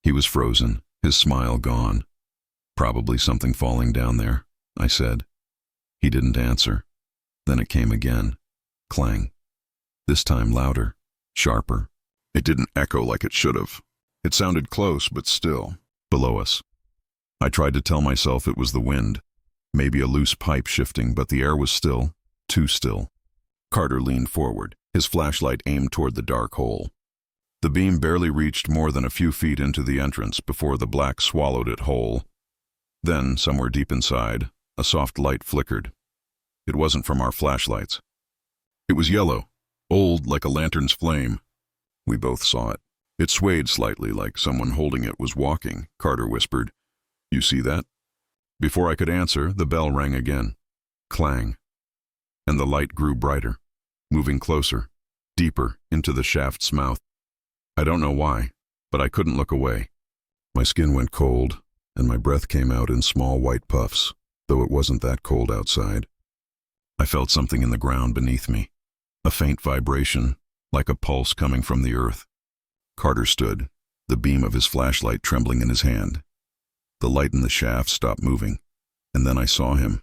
[SPEAKER 1] He was frozen, his smile gone. "Probably something falling down there," I said. He didn't answer. Then it came again. Clang. This time louder, sharper. It didn't echo like it should have. It sounded close, but still, below us. I tried to tell myself it was the wind, maybe a loose pipe shifting, but the air was still, too still. Carter leaned forward, his flashlight aimed toward the dark hole. The beam barely reached more than a few feet into the entrance before the black swallowed it whole. Then, somewhere deep inside, a soft light flickered. It wasn't from our flashlights. It was yellow, old like a lantern's flame. We both saw it. It swayed slightly like someone holding it was walking. Carter whispered, "You see that?" Before I could answer, the bell rang again. Clang. And the light grew brighter, moving closer, deeper into the shaft's mouth. I don't know why, but I couldn't look away. My skin went cold, and my breath came out in small white puffs, though it wasn't that cold outside. I felt something in the ground beneath me, a faint vibration, like a pulse coming from the earth. Carter stood, the beam of his flashlight trembling in his hand. The light in the shaft stopped moving, and then I saw him.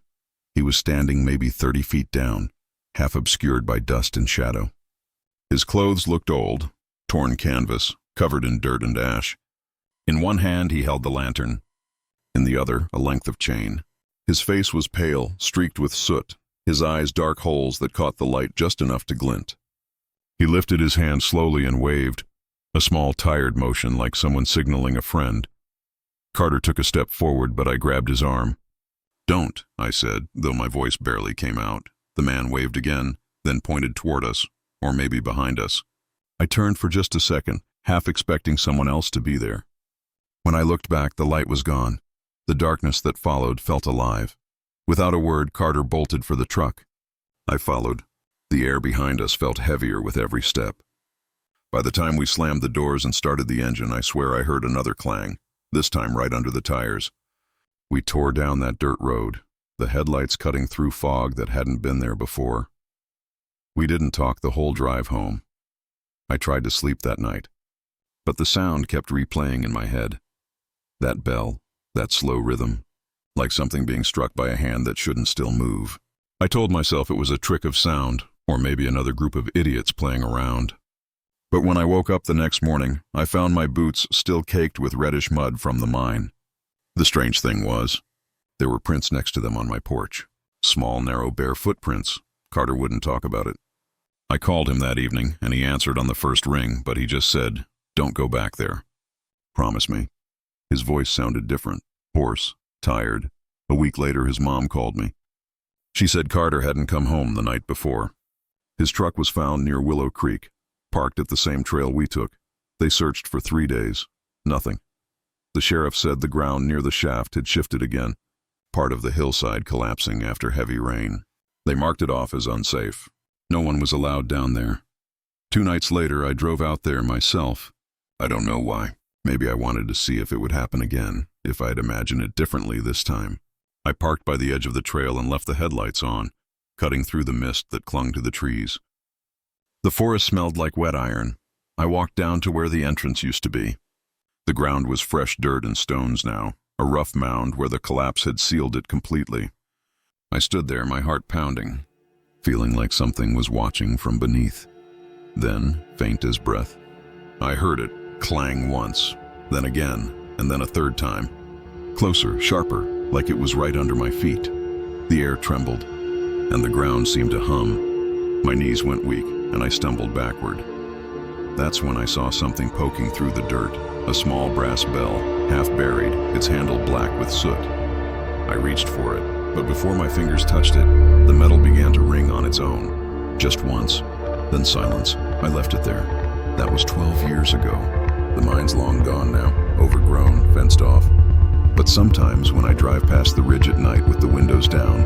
[SPEAKER 1] He was standing maybe 30 feet down, half obscured by dust and shadow. His clothes looked old, torn canvas, covered in dirt and ash. In one hand he held the lantern, in the other a length of chain. His face was pale, streaked with soot, his eyes dark holes that caught the light just enough to glint. He lifted his hand slowly and waved, a small tired motion like someone signaling a friend. Carter took a step forward, but I grabbed his arm. "Don't," I said, though my voice barely came out. The man waved again, then pointed toward us, or maybe behind us. I turned for just a second, half expecting someone else to be there. When I looked back, the light was gone. The darkness that followed felt alive. Without a word, Carter bolted for the truck. I followed. The air behind us felt heavier with every step. By the time we slammed the doors and started the engine, I swear I heard another clang, this time right under the tires. We tore down that dirt road, the headlights cutting through fog that hadn't been there before. We didn't talk the whole drive home. I tried to sleep that night, but the sound kept replaying in my head. That bell, that slow rhythm, like something being struck by a hand that shouldn't still move. I told myself it was a trick of sound, or maybe another group of idiots playing around. But when I woke up the next morning, I found my boots still caked with reddish mud from the mine. The strange thing was, there were prints next to them on my porch. Small, narrow, bare footprints. Carter wouldn't talk about it. I called him that evening, and he answered on the first ring, but he just said, "Don't go back there. Promise me." His voice sounded different, hoarse, tired. A week later, his mom called me. She said Carter hadn't come home the night before. His truck was found near Willow Creek, parked at the same trail we took. They searched for 3 days. Nothing. The sheriff said the ground near the shaft had shifted again, part of the hillside collapsing after heavy rain. They marked it off as unsafe. No one was allowed down there. 2 nights later, I drove out there myself. I don't know why. Maybe I wanted to see if it would happen again, if I'd imagine it differently this time. I parked by the edge of the trail and left the headlights on, cutting through the mist that clung to the trees. The forest smelled like wet iron. I walked down to where the entrance used to be. The ground was fresh dirt and stones now, a rough mound where the collapse had sealed it completely. I stood there, my heart pounding, feeling like something was watching from beneath. Then, faint as breath, I heard it clang once, then again, and then a third time. Closer, sharper, like it was right under my feet. The air trembled, and the ground seemed to hum. My knees went weak, and I stumbled backward. That's when I saw something poking through the dirt, a small brass bell, half buried, its handle black with soot. I reached for it, but before my fingers touched it, the metal began to ring on its own. Just once, then silence. I left it there. That was 12 years ago. The mine's long gone now, overgrown, fenced off. But sometimes when I drive past the ridge at night with the windows down,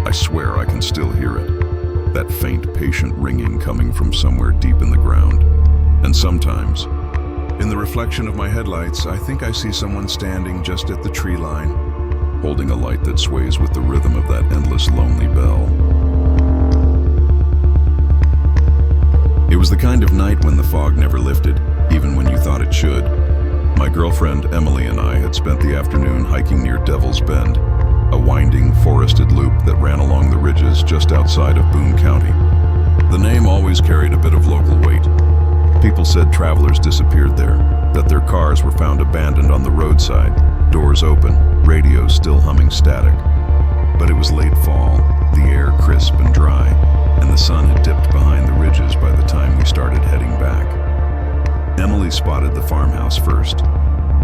[SPEAKER 1] I swear I can still hear it. That faint, patient ringing coming from somewhere deep in the ground. And sometimes, in the reflection of my headlights, I think I see someone standing just at the tree line, holding a light that sways with the rhythm of that endless, lonely bell. It was the kind of night when the fog never lifted, even when you thought it should. My girlfriend Emily and I had spent the afternoon hiking near Devil's Bend, a winding, forested loop that ran along the ridges just outside of Boone County. The name always carried a bit of local weight. People said travelers disappeared there, that their cars were found abandoned on the roadside, doors open, radios still humming static. But it was late fall, the air crisp and dry, and the sun had dipped behind the ridges by the time we started heading back. Emily spotted the farmhouse first.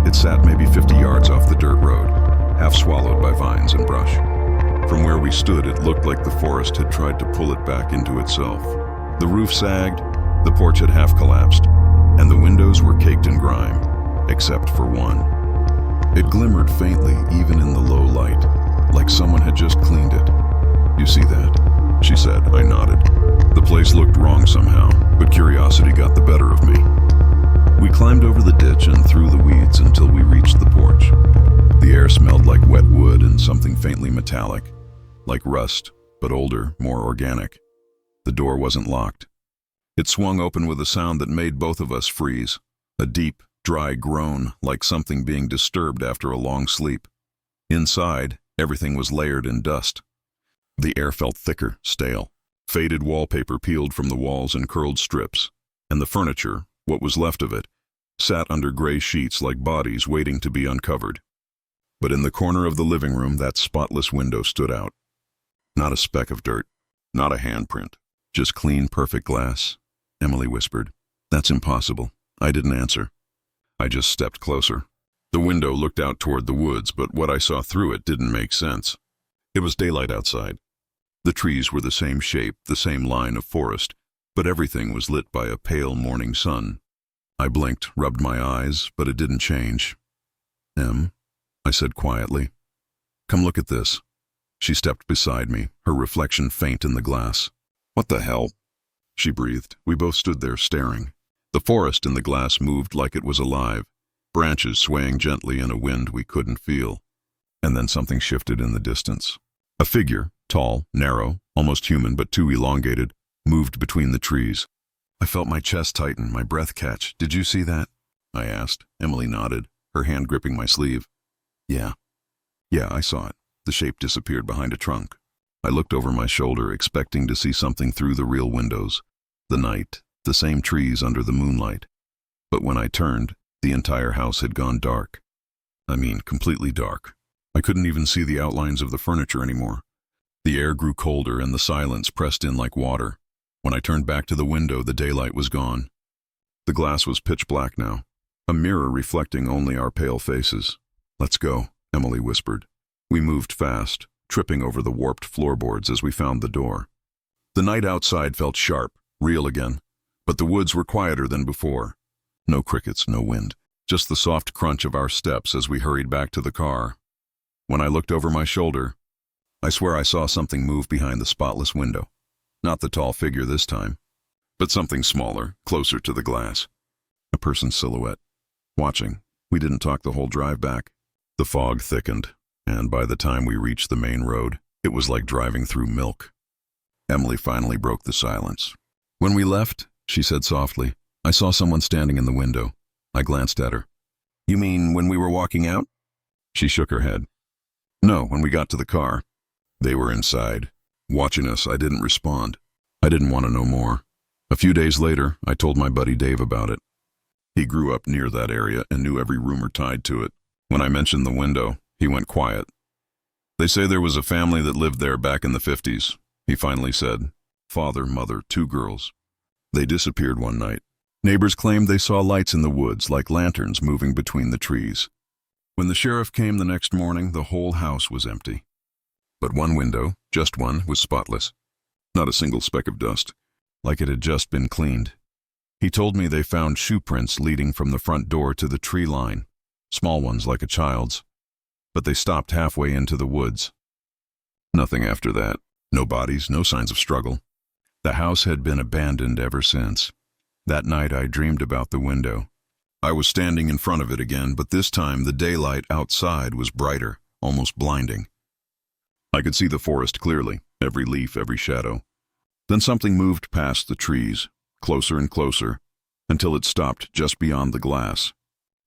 [SPEAKER 1] It sat maybe 50 yards off the dirt road, half swallowed by vines and brush. From where we stood, it looked like the forest had tried to pull it back into itself. The roof sagged, the porch had half collapsed, and the windows were caked in grime, except for one. It glimmered faintly even in the low light, like someone had just cleaned it. "You see that?" she said. I nodded. The place looked wrong somehow, but curiosity got the better of me. We climbed over the ditch and through the weeds until we reached the porch. The air smelled like wet wood and something faintly metallic, like rust, but older, more organic. The door wasn't locked. It swung open with a sound that made both of us freeze, a deep, dry groan like something being disturbed after a long sleep. Inside, everything was layered in dust. The air felt thicker, stale. Faded wallpaper peeled from the walls in curled strips, and the furniture, what was left of it, sat under gray sheets like bodies waiting to be uncovered. But in the corner of the living room, that spotless window stood out. Not a speck of dirt, not a handprint, just clean, perfect glass. Emily whispered. "That's impossible." I didn't answer. I just stepped closer. The window looked out toward the woods, but what I saw through it didn't make sense. It was daylight outside. The trees were the same shape, the same line of forest, but everything was lit by a pale morning sun. I blinked, rubbed my eyes, but it didn't change. "Em," I said quietly. "Come look at this." She stepped beside me, her reflection faint in the glass. "What the hell?" she breathed. We both stood there staring. The forest in the glass moved like it was alive, branches swaying gently in a wind we couldn't feel. And then something shifted in the distance. A figure, tall, narrow, almost human but too elongated, moved between the trees. I felt my chest tighten, my breath catch. "Did you see that?" I asked. Emily nodded, her hand gripping my sleeve. Yeah, I saw it." The shape disappeared behind a trunk. I looked over my shoulder, expecting to see something through the real windows. The night, the same trees under the moonlight. But when I turned, the entire house had gone dark. I mean, completely dark. I couldn't even see the outlines of the furniture anymore. The air grew colder and the silence pressed in like water. When I turned back to the window, the daylight was gone. The glass was pitch black now. a mirror reflecting only our pale faces. "Let's go," Emily whispered. We moved fast, tripping over the warped floorboards as we found the door. The night outside felt sharp, real again, but the woods were quieter than before. No crickets, no wind, just the soft crunch of our steps as we hurried back to the car. When I looked over my shoulder, I swear I saw something move behind the spotless window. Not the tall figure this time, but something smaller, closer to the glass. A person's silhouette. Watching, we didn't talk the whole drive back. The fog thickened, and by the time we reached the main road, it was like driving through milk. Emily finally broke the silence. "When we left," she said softly, "I saw someone standing in the window." I glanced at her. "You mean when we were walking out?" She shook her head. "No, when we got to the car. They were inside. Watching us, I didn't respond. I didn't want to know more. A few days later, I told my buddy Dave about it. He grew up near that area and knew every rumor tied to it. When I mentioned the window, he went quiet. They say there was a family that lived there back in the 50s, he finally said. Father, mother, 2 girls. They disappeared one night. Neighbors claimed they saw lights in the woods like lanterns moving between the trees. When the sheriff came the next morning, the whole house was empty. But one window, just one, was spotless. Not a single speck of dust, like it had just been cleaned. He told me they found shoe prints leading from the front door to the tree line, small ones like a child's. But they stopped halfway into the woods. Nothing after that. No bodies, no signs of struggle. The house had been abandoned ever since. That night I dreamed about the window. I was standing in front of it again, but this time the daylight outside was brighter, almost blinding. I could see the forest clearly, every leaf, every shadow. Then something moved past the trees, closer and closer, until it stopped just beyond the glass.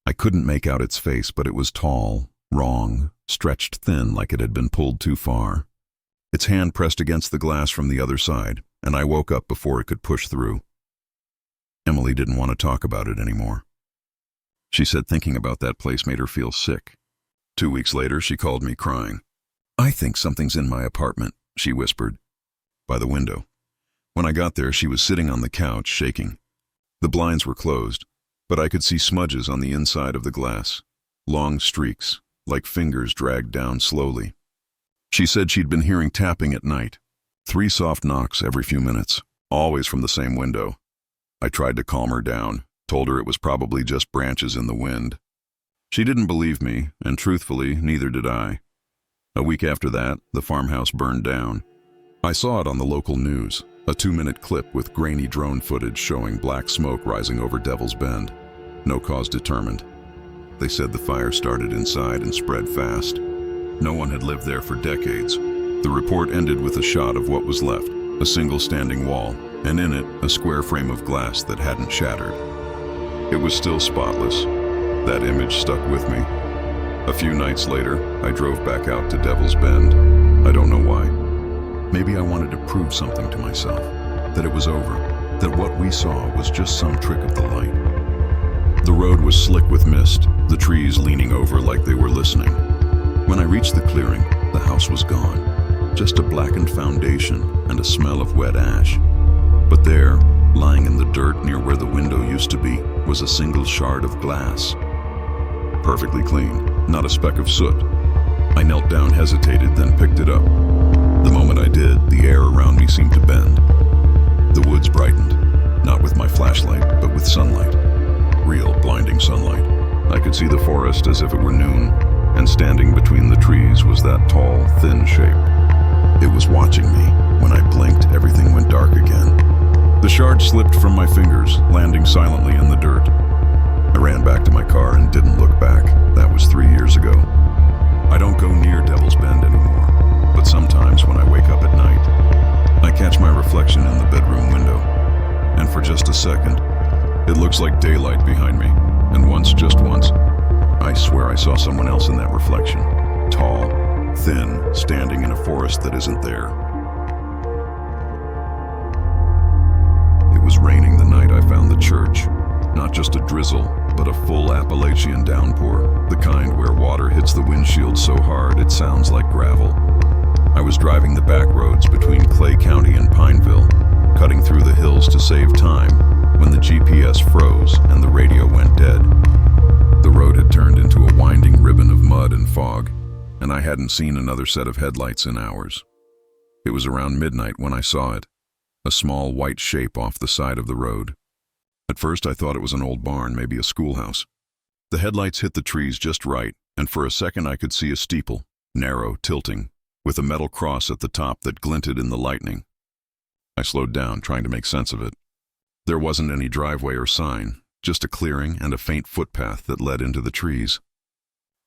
[SPEAKER 1] I couldn't make out its face, but it was tall, wrong, stretched thin like it had been pulled too far. Its hand pressed against the glass from the other side, and I woke up before it could push through. Emily didn't want to talk about it anymore. She said thinking about that place made her feel sick. 2 weeks later, she called me crying. "I think something's in my apartment," she whispered, by the window. When I got there, she was sitting on the couch, shaking. The blinds were closed, but I could see smudges on the inside of the glass, long streaks, like fingers dragged down slowly. She said she'd been hearing tapping at night, 3 soft knocks every few minutes, always from the same window. I tried to calm her down, told her it was probably just branches in the wind. She didn't believe me, and truthfully, neither did I. A week after that, the farmhouse burned down. I saw it on the local news, a 2-minute clip with grainy drone footage showing black smoke rising over Devil's Bend. No cause determined. They said the fire started inside and spread fast. No one had lived there for decades. The report ended with a shot of what was left, a single standing wall, and in it, a square frame of glass that hadn't shattered. It was still spotless. That image stuck with me. A few nights later, I drove back out to Devil's Bend. I don't know why. Maybe I wanted to prove something to myself, that it was over, that what we saw was just some trick of the light. The road was slick with mist, the trees leaning over like they were listening. When I reached the clearing, the house was gone, just a blackened foundation and a smell of wet ash. But there, lying in the dirt near where the window used to be, was a single shard of glass. Perfectly clean, not a speck of soot. I knelt down, hesitated, then picked it up. The moment I did, the air around me seemed to bend. The woods brightened, not with my flashlight, but with sunlight. Real, blinding sunlight. I could see the forest as if it were noon, and standing between the trees was that tall, thin shape. It was watching me. When I blinked, everything went dark again. The shard slipped from my fingers, landing silently in the dirt. I ran back to my car and didn't look back. That was 3 years ago. I don't go near Devil's Bend anymore, but sometimes when I wake up at night, I catch my reflection in the bedroom window. And for just a second, it looks like daylight behind me. And once, just once, I swear I saw someone else in that reflection. Tall, thin, standing in a forest that isn't there. It was raining the night I found the church. Not just a drizzle, but a full Appalachian downpour, the kind where water hits the windshield so hard it sounds like gravel. I was driving the back roads between Clay County and Pineville, cutting through the hills to save time, when the GPS froze and the radio went dead. The road had turned into a winding ribbon of mud and fog, and I hadn't seen another set of headlights in hours. It was around midnight when I saw it, a small white shape off the side of the road. At first I thought it was an old barn, maybe a schoolhouse. The headlights hit the trees just right, and for a second I could see a steeple, narrow, tilting, with a metal cross at the top that glinted in the lightning. I slowed down, trying to make sense of it. There wasn't any driveway or sign, just a clearing and a faint footpath that led into the trees.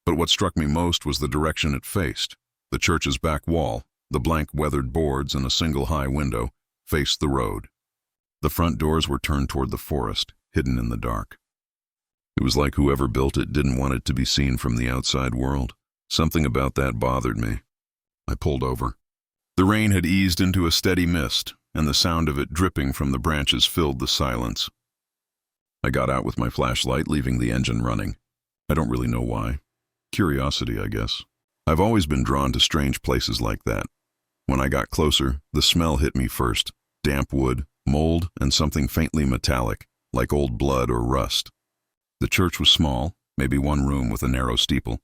[SPEAKER 1] But what struck me most was the direction it faced. The church's back wall, the blank weathered boards and a single high window, faced the road. The front doors were turned toward the forest, hidden in the dark. It was like whoever built it didn't want it to be seen from the outside world. Something about that bothered me. I pulled over. The rain had eased into a steady mist, and the sound of it dripping from the branches filled the silence. I got out with my flashlight, leaving the engine running. I don't really know why. Curiosity, I guess. I've always been drawn to strange places like that. When I got closer, the smell hit me first. Damp wood, mold, and something faintly metallic, like old blood or rust. The church was small, maybe one room with a narrow steeple.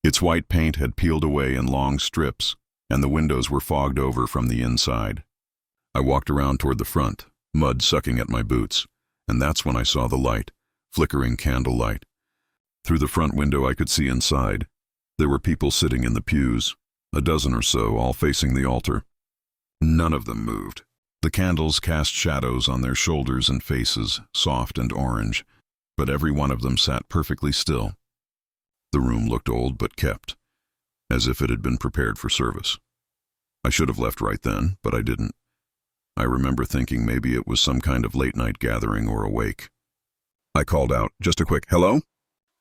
[SPEAKER 1] Its white paint had peeled away in long strips, and the windows were fogged over from the inside. I walked around toward the front, mud sucking at my boots, and that's when I saw the light, flickering candlelight. Through the front window I could see inside. There were people sitting in the pews, a dozen or so, all facing the altar. None of them moved. The candles cast shadows on their shoulders and faces, soft and orange, but every one of them sat perfectly still. The room looked old but kept, as if it had been prepared for service. I should have left right then, but I didn't. I remember thinking maybe it was some kind of late-night gathering or a wake. I called out, just a quick, "Hello?"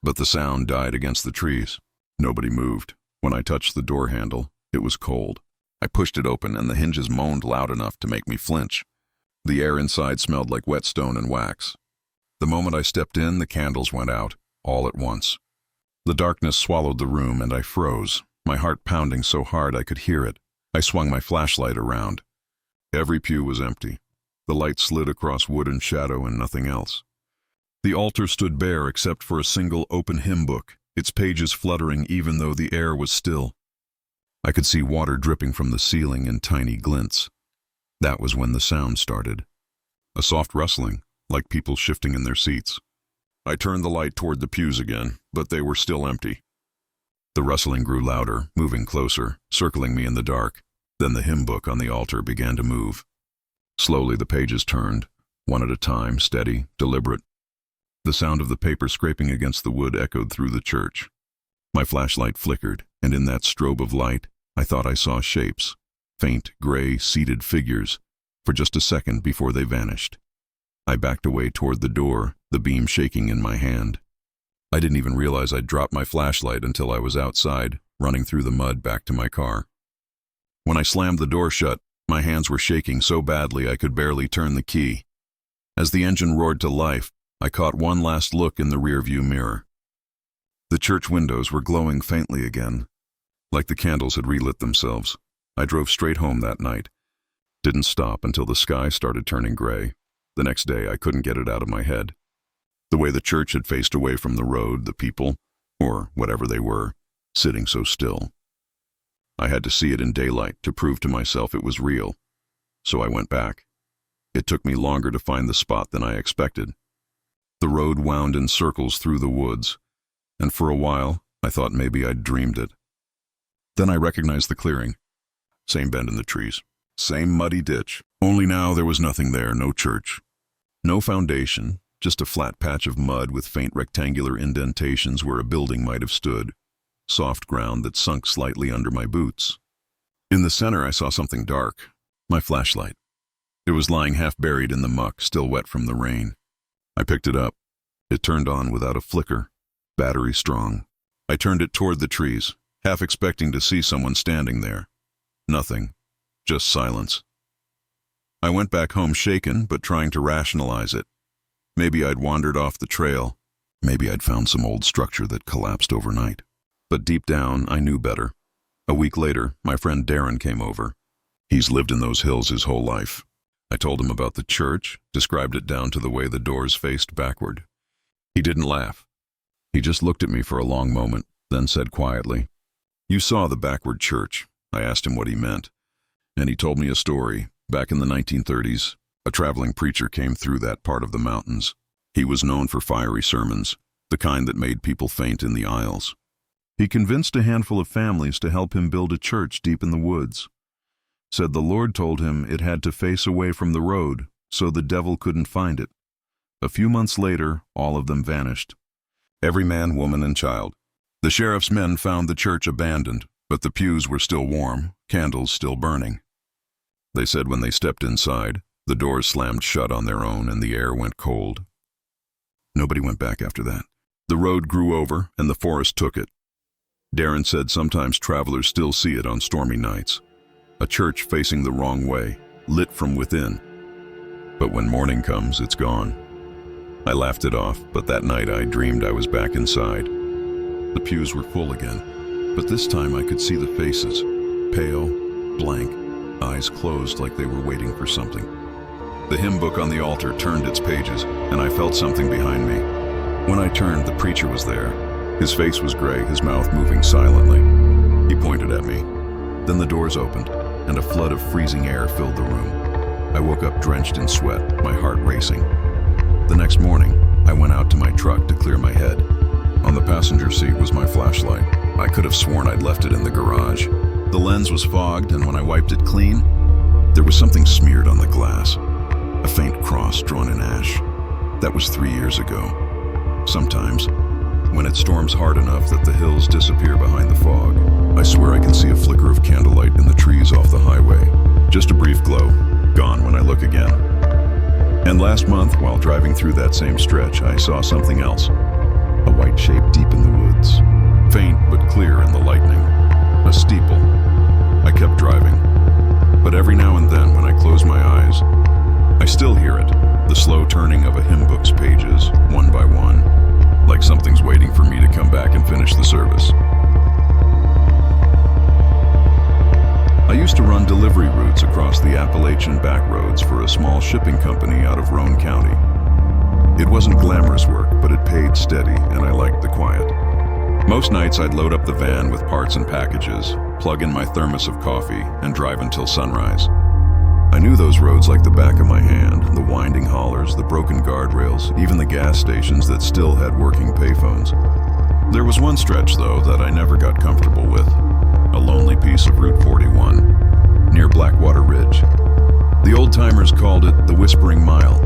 [SPEAKER 1] But the sound died against the trees. Nobody moved. When I touched the door handle, it was cold. I pushed it open, and the hinges moaned loud enough to make me flinch. The air inside smelled like whetstone and wax. The moment I stepped in, the candles went out, all at once. The darkness swallowed the room, and I froze, my heart pounding so hard I could hear it. I swung my flashlight around. Every pew was empty. The light slid across wood and shadow and nothing else. The altar stood bare except for a single open hymn book, its pages fluttering even though the air was still. I could see water dripping from the ceiling in tiny glints. That was when the sound started. A soft rustling, like people shifting in their seats. I turned the light toward the pews again, but they were still empty. The rustling grew louder, moving closer, circling me in the dark. Then the hymn book on the altar began to move. Slowly the pages turned, one at a time, steady, deliberate. The sound of the paper scraping against the wood echoed through the church. My flashlight flickered, and in that strobe of light, I thought I saw shapes, faint, gray, seated figures, for just a second before they vanished. I backed away toward the door, the beam shaking in my hand. I didn't even realize I'd dropped my flashlight until I was outside, running through the mud back to my car. When I slammed the door shut, my hands were shaking so badly I could barely turn the key. As the engine roared to life, I caught one last look in the rearview mirror. The church windows were glowing faintly again, like the candles had relit themselves. I drove straight home that night. Didn't stop until the sky started turning gray. The next day I couldn't get it out of my head. The way the church had faced away from the road, the people, or whatever they were, sitting so still. I had to see it in daylight to prove to myself it was real. So I went back. It took me longer to find the spot than I expected. The road wound in circles through the woods, and for a while I thought maybe I'd dreamed it. Then I recognized the clearing. Same bend in the trees. Same muddy ditch. Only now there was nothing there, no church. No foundation, just a flat patch of mud with faint rectangular indentations where a building might have stood. Soft ground that sunk slightly under my boots. In the center I saw something dark. My flashlight. It was lying half buried in the muck, still wet from the rain. I picked it up. It turned on without a flicker. Battery strong. I turned it toward the trees, half expecting to see someone standing there. Nothing. Just silence. I went back home shaken, but trying to rationalize it. Maybe I'd wandered off the trail. Maybe I'd found some old structure that collapsed overnight. But deep down, I knew better. A week later, my friend Darren came over. He's lived in those hills his whole life. I told him about the church, described it down to the way the doors faced backward. He didn't laugh. He just looked at me for a long moment, then said quietly, "You saw the backward church." I asked him what he meant, and he told me a story. Back in the 1930s, a traveling preacher came through that part of the mountains. He was known for fiery sermons, the kind that made people faint in the aisles. He convinced a handful of families to help him build a church deep in the woods. Said the Lord told him it had to face away from the road so the devil couldn't find it. A few months later, all of them vanished. Every man, woman, and child. The sheriff's men found the church abandoned, but the pews were still warm, candles still burning. They said when they stepped inside, the doors slammed shut on their own and the air went cold. Nobody went back after that. The road grew over and the forest took it. Darren said sometimes travelers still see it on stormy nights. A church facing the wrong way, lit from within. But when morning comes, it's gone. I laughed it off, but that night I dreamed I was back inside. The pews were full again, but this time I could see the faces, pale, blank, eyes closed like they were waiting for something. The hymn book on the altar turned its pages, and I felt something behind me. When I turned, the preacher was there. His face was gray, his mouth moving silently. He pointed at me. Then the doors opened, and a flood of freezing air filled the room. I woke up drenched in sweat, my heart racing. The next morning, I went out to my truck to clear my head. On the passenger seat was my flashlight. I could have sworn I'd left it in the garage. The lens was fogged, and when I wiped it clean, there was something smeared on the glass. A faint cross drawn in ash. That was 3 years ago. Sometimes, when it storms hard enough that the hills disappear behind the fog, I swear I can see a flicker of candlelight in the trees off the highway. Just a brief glow, gone when I look again. And last month, while driving through that same stretch, I saw something else. A white shape deep in the woods. Faint but clear in the lightning. A steeple. I kept driving. But every now and then, when I close my eyes, I still hear it. The slow turning of a hymn book's pages, one by one. Like something's waiting for me to come back and finish the service. I used to run delivery routes across the Appalachian backroads for a small shipping company out of Roane County. It wasn't glamorous work, but it paid steady, and I liked the quiet. Most nights I'd load up the van with parts and packages, plug in my thermos of coffee, and drive until sunrise. I knew those roads like the back of my hand, the winding hollers, the broken guardrails, even the gas stations that still had working payphones. There was one stretch, though, that I never got comfortable with. A lonely piece of Route 41, near Blackwater Ridge. The old-timers called it the Whispering Mile.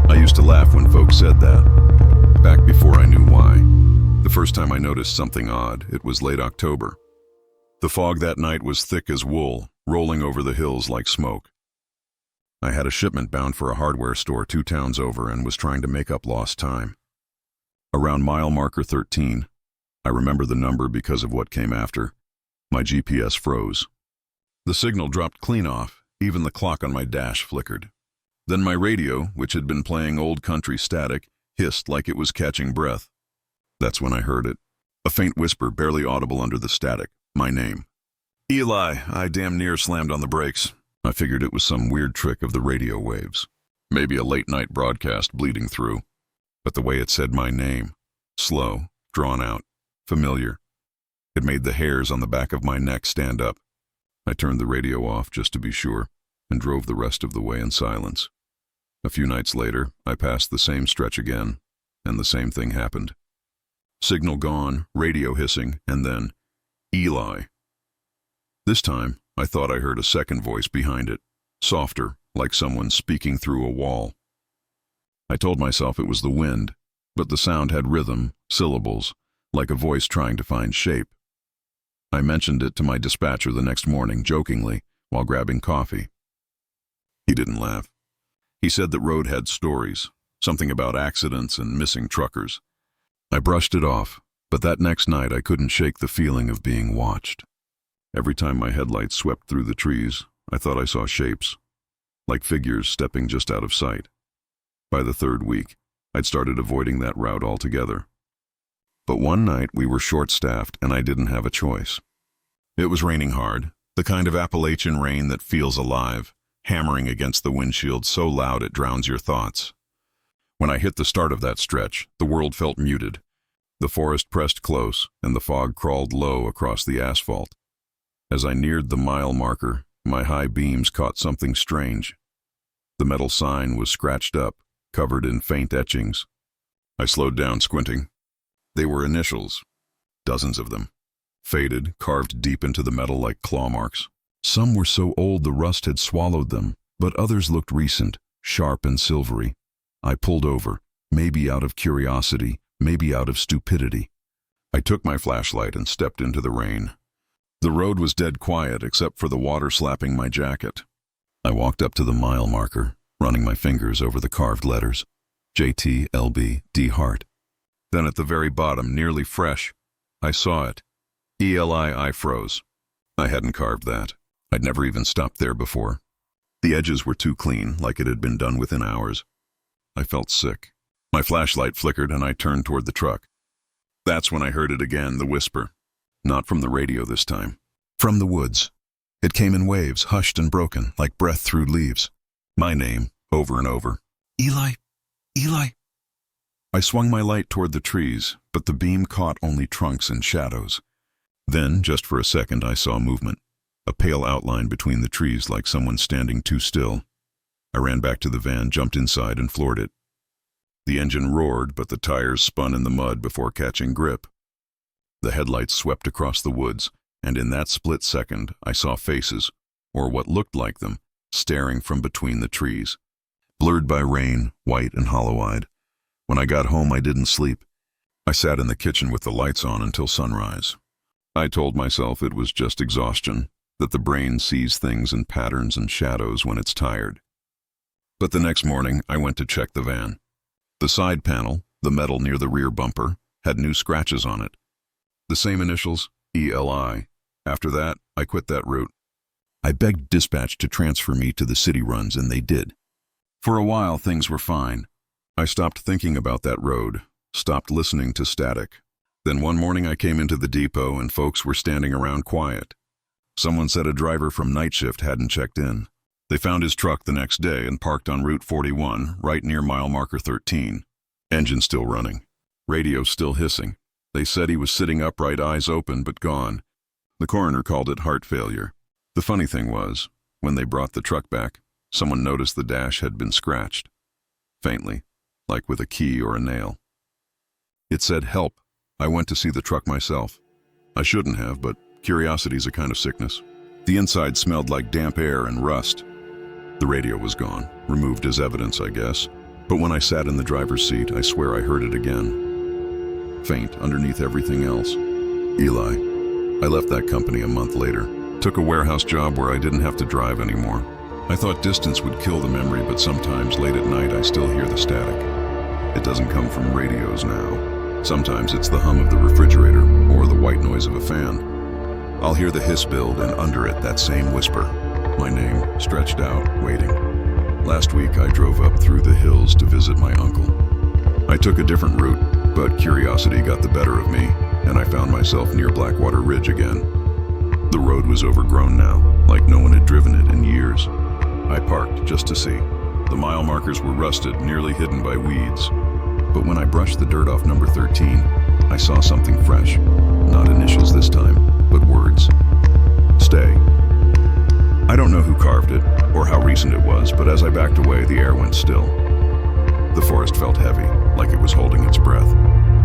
[SPEAKER 1] I used to laugh when folks said that, back before I knew why. The first time I noticed something odd, it was late October. The fog that night was thick as wool, rolling over the hills like smoke. I had a shipment bound for a hardware store 2 towns over and was trying to make up lost time. Around mile marker 13, I remember the number because of what came after. My GPS froze. The signal dropped clean off, even the clock on my dash flickered. Then my radio, which had been playing old country static, hissed like it was catching breath. That's when I heard it. A faint whisper, barely audible under the static. My name. Eli, I damn near slammed on the brakes. I figured it was some weird trick of the radio waves. Maybe a late-night broadcast bleeding through. But the way it said my name, slow, drawn out, familiar, it made the hairs on the back of my neck stand up. I turned the radio off just to be sure, and drove the rest of the way in silence. A few nights later, I passed the same stretch again, and the same thing happened. Signal gone, radio hissing, and then, Eli. This time, I thought I heard a second voice behind it, softer, like someone speaking through a wall. I told myself it was the wind, but the sound had rhythm, syllables, like a voice trying to find shape. I mentioned it to my dispatcher the next morning, jokingly, while grabbing coffee. He didn't laugh. He said that road had stories, something about accidents and missing truckers. I brushed it off, but that next night I couldn't shake the feeling of being watched. Every time my headlights swept through the trees, I thought I saw shapes, like figures stepping just out of sight. By the 3rd week, I'd started avoiding that route altogether. But one night we were short-staffed and I didn't have a choice. It was raining hard, the kind of Appalachian rain that feels alive, hammering against the windshield so loud it drowns your thoughts. When I hit the start of that stretch, the world felt muted. The forest pressed close, and the fog crawled low across the asphalt. As I neared the mile marker, my high beams caught something strange. The metal sign was scratched up, covered in faint etchings. I slowed down, squinting. They were initials, dozens of them, faded, carved deep into the metal like claw marks. Some were so old the rust had swallowed them, but others looked recent, sharp and silvery. I pulled over, maybe out of curiosity, maybe out of stupidity. I took my flashlight and stepped into the rain. The road was dead quiet except for the water slapping my jacket. I walked up to the mile marker, running my fingers over the carved letters. JT, LB, D Heart. Then at the very bottom, nearly fresh, I saw it. ELI. I froze. I hadn't carved that. I'd never even stopped there before. The edges were too clean, like it had been done within hours. I felt sick. My flashlight flickered and I turned toward the truck. That's when I heard it again, the whisper. Not from the radio this time. From the woods. It came in waves, hushed and broken, like breath through leaves. My name, over and over. Eli. Eli. I swung my light toward the trees, but the beam caught only trunks and shadows. Then, just for a second, I saw movement. A pale outline between the trees like someone standing too still. I ran back to the van, jumped inside, and floored it. The engine roared, but the tires spun in the mud before catching grip. The headlights swept across the woods, and in that split second, I saw faces, or what looked like them, staring from between the trees. Blurred by rain, white and hollow-eyed. When I got home, I didn't sleep. I sat in the kitchen with the lights on until sunrise. I told myself it was just exhaustion, that the brain sees things in patterns and shadows when it's tired. But the next morning, I went to check the van. The side panel, the metal near the rear bumper, had new scratches on it. The same initials, ELI. After that, I quit that route. I begged dispatch to transfer me to the city runs, and they did. For a while, things were fine. I stopped thinking about that road, stopped listening to static. Then one morning I came into the depot and folks were standing around quiet. Someone said a driver from night shift hadn't checked in. They found his truck the next day and parked on Route 41, right near mile marker 13. Engine still running. Radio still hissing. They said he was sitting upright, eyes open, but gone. The coroner called it heart failure. The funny thing was, when they brought the truck back, someone noticed the dash had been scratched. Faintly, like with a key or a nail. It said, "Help." I went to see the truck myself. I shouldn't have, but curiosity's a kind of sickness. The inside smelled like damp air and rust. The radio was gone, removed as evidence, I guess. But when I sat in the driver's seat, I swear I heard it again. Faint underneath everything else. Eli. I left that company a month later. Took a warehouse job where I didn't have to drive anymore. I thought distance would kill the memory, but sometimes late at night I still hear the static. It doesn't come from radios now. Sometimes it's the hum of the refrigerator or the white noise of a fan. I'll hear the hiss build, and under it that same whisper. My name, stretched out, waiting. Last week I drove up through the hills to visit my uncle. I took a different route, but curiosity got the better of me, and I found myself near Blackwater Ridge again. The road was overgrown now, like no one had driven it in years. I parked just to see. The mile markers were rusted, nearly hidden by weeds. But when I brushed the dirt off number 13, I saw something fresh. Not initials this time, but words. Stay. I don't know who carved it, or how recent it was, but as I backed away, the air went still. The forest felt heavy, like it was holding its breath.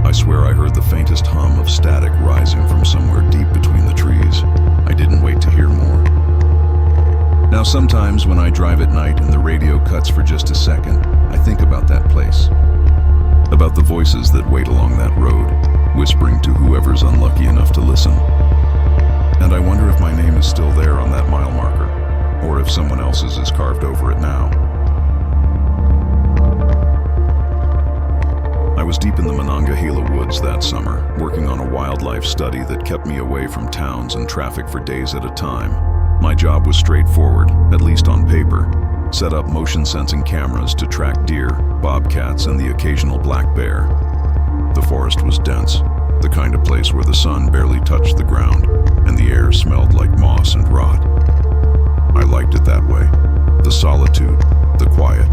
[SPEAKER 1] I swear I heard the faintest hum of static rising from somewhere deep between the trees. I didn't wait to hear more. Now sometimes when I drive at night and the radio cuts for just a second, I think about that place. About the voices that wait along that road, whispering to whoever's unlucky enough to listen. And I wonder if my name is still there on that mile marker, or if someone else's is carved over it now. I was deep in the Monongahela woods that summer, working on a wildlife study that kept me away from towns and traffic for days at a time. My job was straightforward, at least on paper. Set up motion-sensing cameras to track deer, bobcats, and the occasional black bear. The forest was dense, the kind of place where the sun barely touched the ground, and the air smelled like moss and rot. I liked it that way, the solitude, the quiet,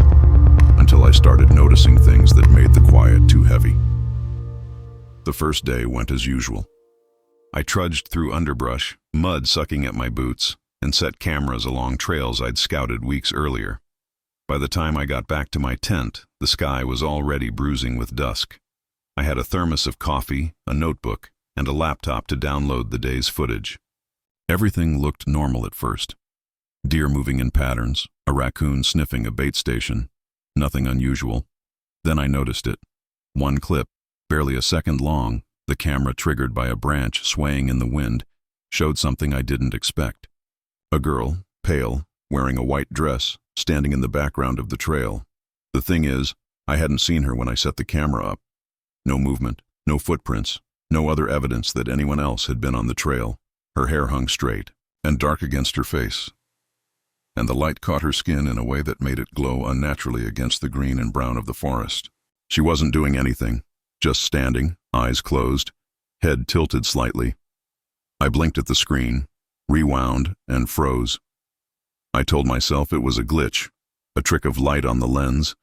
[SPEAKER 1] until I started noticing things that made the quiet too heavy. The first day went as usual. I trudged through underbrush, mud sucking at my boots, and set cameras along trails I'd scouted weeks earlier. By the time I got back to my tent, the sky was already bruising with dusk. I had a thermos of coffee, a notebook, and a laptop to download the day's footage. Everything looked normal at first. Deer moving in patterns, a raccoon sniffing a bait station. Nothing unusual. Then I noticed it. One clip, barely a second long, the camera triggered by a branch swaying in the wind, showed something I didn't expect. A girl, pale, wearing a white dress, standing in the background of the trail. The thing is, I hadn't seen her when I set the camera up. No movement, no footprints, no other evidence that anyone else had been on the trail. Her hair hung straight and dark against her face, and the light caught her skin in a way that made it glow unnaturally against the green and brown of the forest. She wasn't doing anything, just standing, eyes closed, head tilted slightly. I blinked at the screen, rewound, and froze. I told myself it was a glitch, a trick of light on the lens,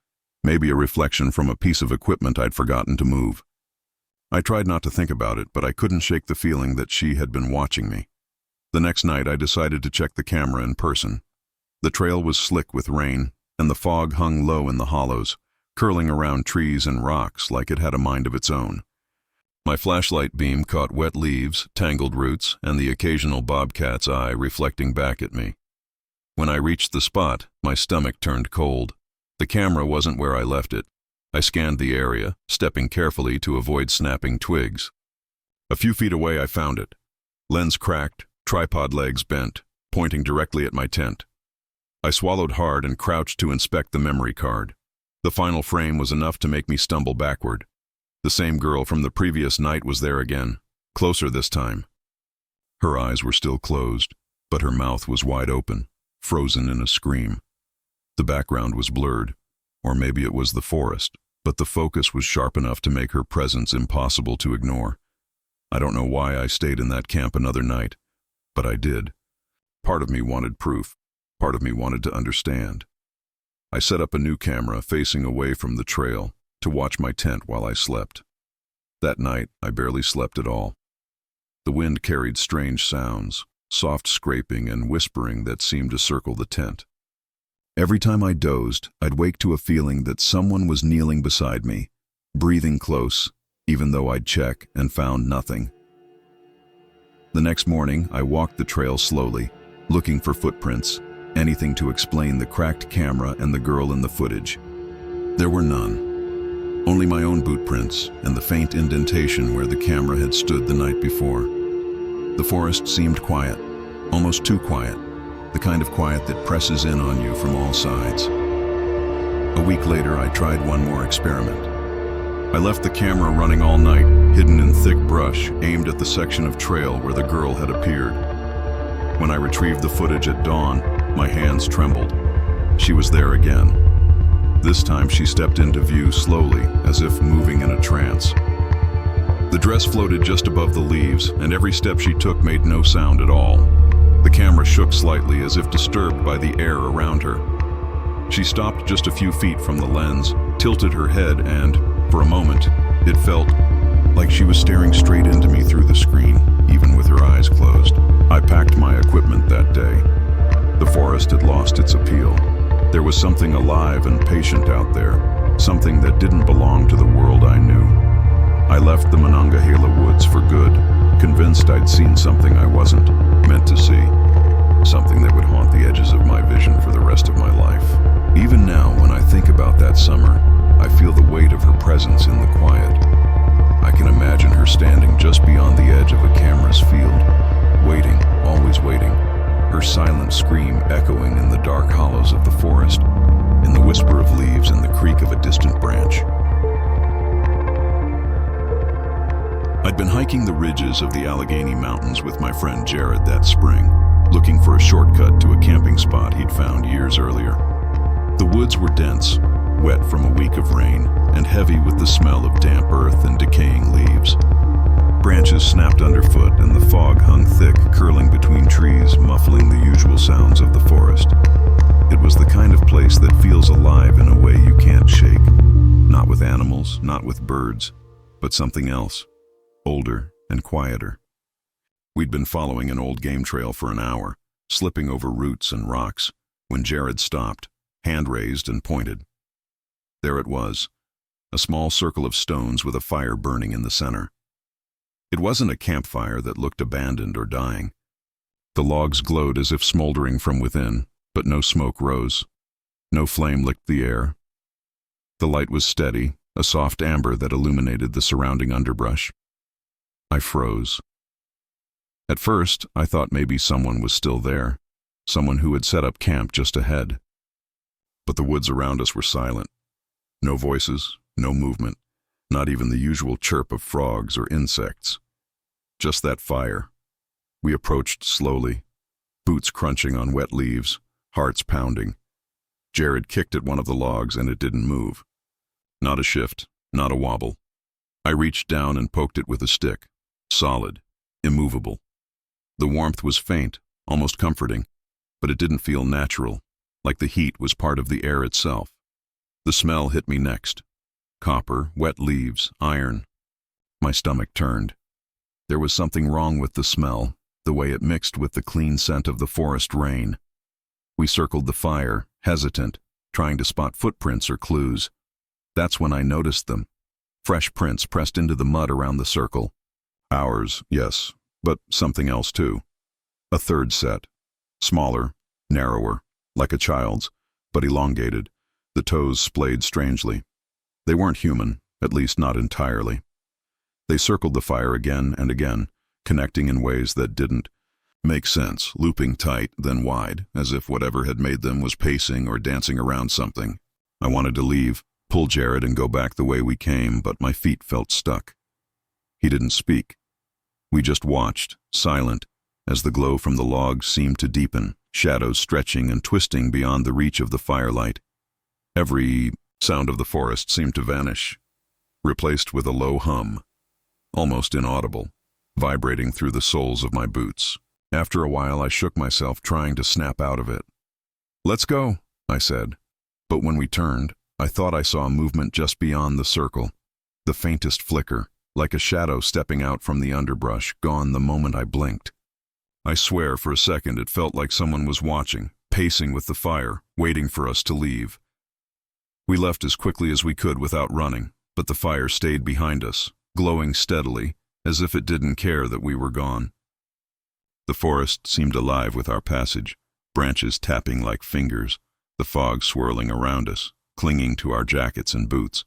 [SPEAKER 1] maybe a reflection from a piece of equipment I'd forgotten to move. I tried not to think about it, but I couldn't shake the feeling that she had been watching me. The next night I decided to check the camera in person. The trail was slick with rain, and the fog hung low in the hollows, curling around trees and rocks like it had a mind of its own. My flashlight beam caught wet leaves, tangled roots, and the occasional bobcat's eye reflecting back at me. When I reached the spot, my stomach turned cold. The camera wasn't where I left it. I scanned the area, stepping carefully to avoid snapping twigs. A few feet away I found it. Lens cracked, tripod legs bent, pointing directly at my tent. I swallowed hard and crouched to inspect the memory card. The final frame was enough to make me stumble backward. The same girl from the previous night was there again, closer this time. Her eyes were still closed, but her mouth was wide open, frozen in a scream. The background was blurred, or maybe it was the forest, but the focus was sharp enough to make her presence impossible to ignore. I don't know why I stayed in that camp another night, but I did. Part of me wanted proof. Part of me wanted to understand. I set up a new camera facing away from the trail to watch my tent while I slept. That night, I barely slept at all. The wind carried strange sounds, soft scraping and whispering that seemed to circle the tent. Every time I dozed, I'd wake to a feeling that someone was kneeling beside me, breathing close, even though I'd check and found nothing. The next morning, I walked the trail slowly, looking for footprints, anything to explain the cracked camera and the girl in the footage. There were none. Only my own boot prints and the faint indentation where the camera had stood the night before. The forest seemed quiet, almost too quiet, the kind of quiet that presses in on you from all sides. A week later, I tried one more experiment. I left the camera running all night, hidden in thick brush, aimed at the section of trail where the girl had appeared. When I retrieved the footage at dawn, my hands trembled. She was there again. This time she stepped into view slowly, as if moving in a trance. The dress floated just above the leaves, and every step she took made no sound at all. The camera shook slightly as if disturbed by the air around her. She stopped just a few feet from the lens, tilted her head, and, for a moment, it felt like she was staring straight into me through the screen, even with her eyes closed. I packed my equipment that day. The forest had lost its appeal. There was something alive and patient out there, something that didn't belong to the world I knew. I left the Monongahela woods for good, convinced I'd seen something I wasn't meant to see, something that would haunt the edges of my vision for the rest of my life. Even now, when I think about that summer, I feel the weight of her presence in the quiet. I can imagine her standing just beyond the edge of a camera's field, waiting, always waiting, her silent scream echoing in the dark hollows of the forest, in the whisper of leaves and the creak of a distant branch. I'd been hiking the ridges of the Allegheny Mountains with my friend Jared that spring, looking for a shortcut to a camping spot he'd found years earlier. The woods were dense, wet from a week of rain, and heavy with the smell of damp earth and decaying leaves. Branches snapped underfoot and the fog hung thick, curling between trees, muffling the usual sounds of the forest. It was the kind of place that feels alive in a way you can't shake. Not with animals, not with birds, but something else. older and quieter. We'd been following an old game trail for an hour, slipping over roots and rocks, when Jared stopped, hand raised and pointed. There it was, a small circle of stones with a fire burning in the center. It wasn't a campfire that looked abandoned or dying. The logs glowed as if smoldering from within, but no smoke rose. No flame licked the air. The light was steady, a soft amber that illuminated the surrounding underbrush. I froze. At first, I thought maybe someone was still there, someone who had set up camp just ahead. But the woods around us were silent. No voices, no movement, not even the usual chirp of frogs or insects. Just that fire. We approached slowly, boots crunching on wet leaves, hearts pounding. Jared kicked at one of the logs and it didn't move. Not a shift, not a wobble. I reached down and poked it with a stick. Solid, immovable. The warmth was faint, almost comforting, but it didn't feel natural, like the heat was part of the air itself. The smell hit me next. Copper, wet leaves, iron. My stomach turned. There was something wrong with the smell, the way it mixed with the clean scent of the forest rain. We circled the fire, hesitant, trying to spot footprints or clues. That's when I noticed them. Fresh prints pressed into the mud around the circle. Ours, yes, but something else too. A third set. Smaller, narrower, like a child's, but elongated. The toes splayed strangely. They weren't human, at least not entirely. They circled the fire again and again, connecting in ways that didn't make sense, looping tight, then wide, as if whatever had made them was pacing or dancing around something. I wanted to leave, pull Jared and go back the way we came, but my feet felt stuck. He didn't speak. We just watched, silent, as the glow from the logs seemed to deepen, shadows stretching and twisting beyond the reach of the firelight. Every sound of the forest seemed to vanish, replaced with a low hum, almost inaudible, vibrating through the soles of my boots. After a while, I shook myself, trying to snap out of it. "Let's go," I said. But when we turned, I thought I saw a movement just beyond the circle. The faintest flicker, like a shadow stepping out from the underbrush, gone the moment I blinked. I swear for a second it felt like someone was watching, pacing with the fire, waiting for us to leave. We left as quickly as we could without running, but the fire stayed behind us, glowing steadily, as if it didn't care that we were gone. The forest seemed alive with our passage, branches tapping like fingers, the fog swirling around us, clinging to our jackets and boots.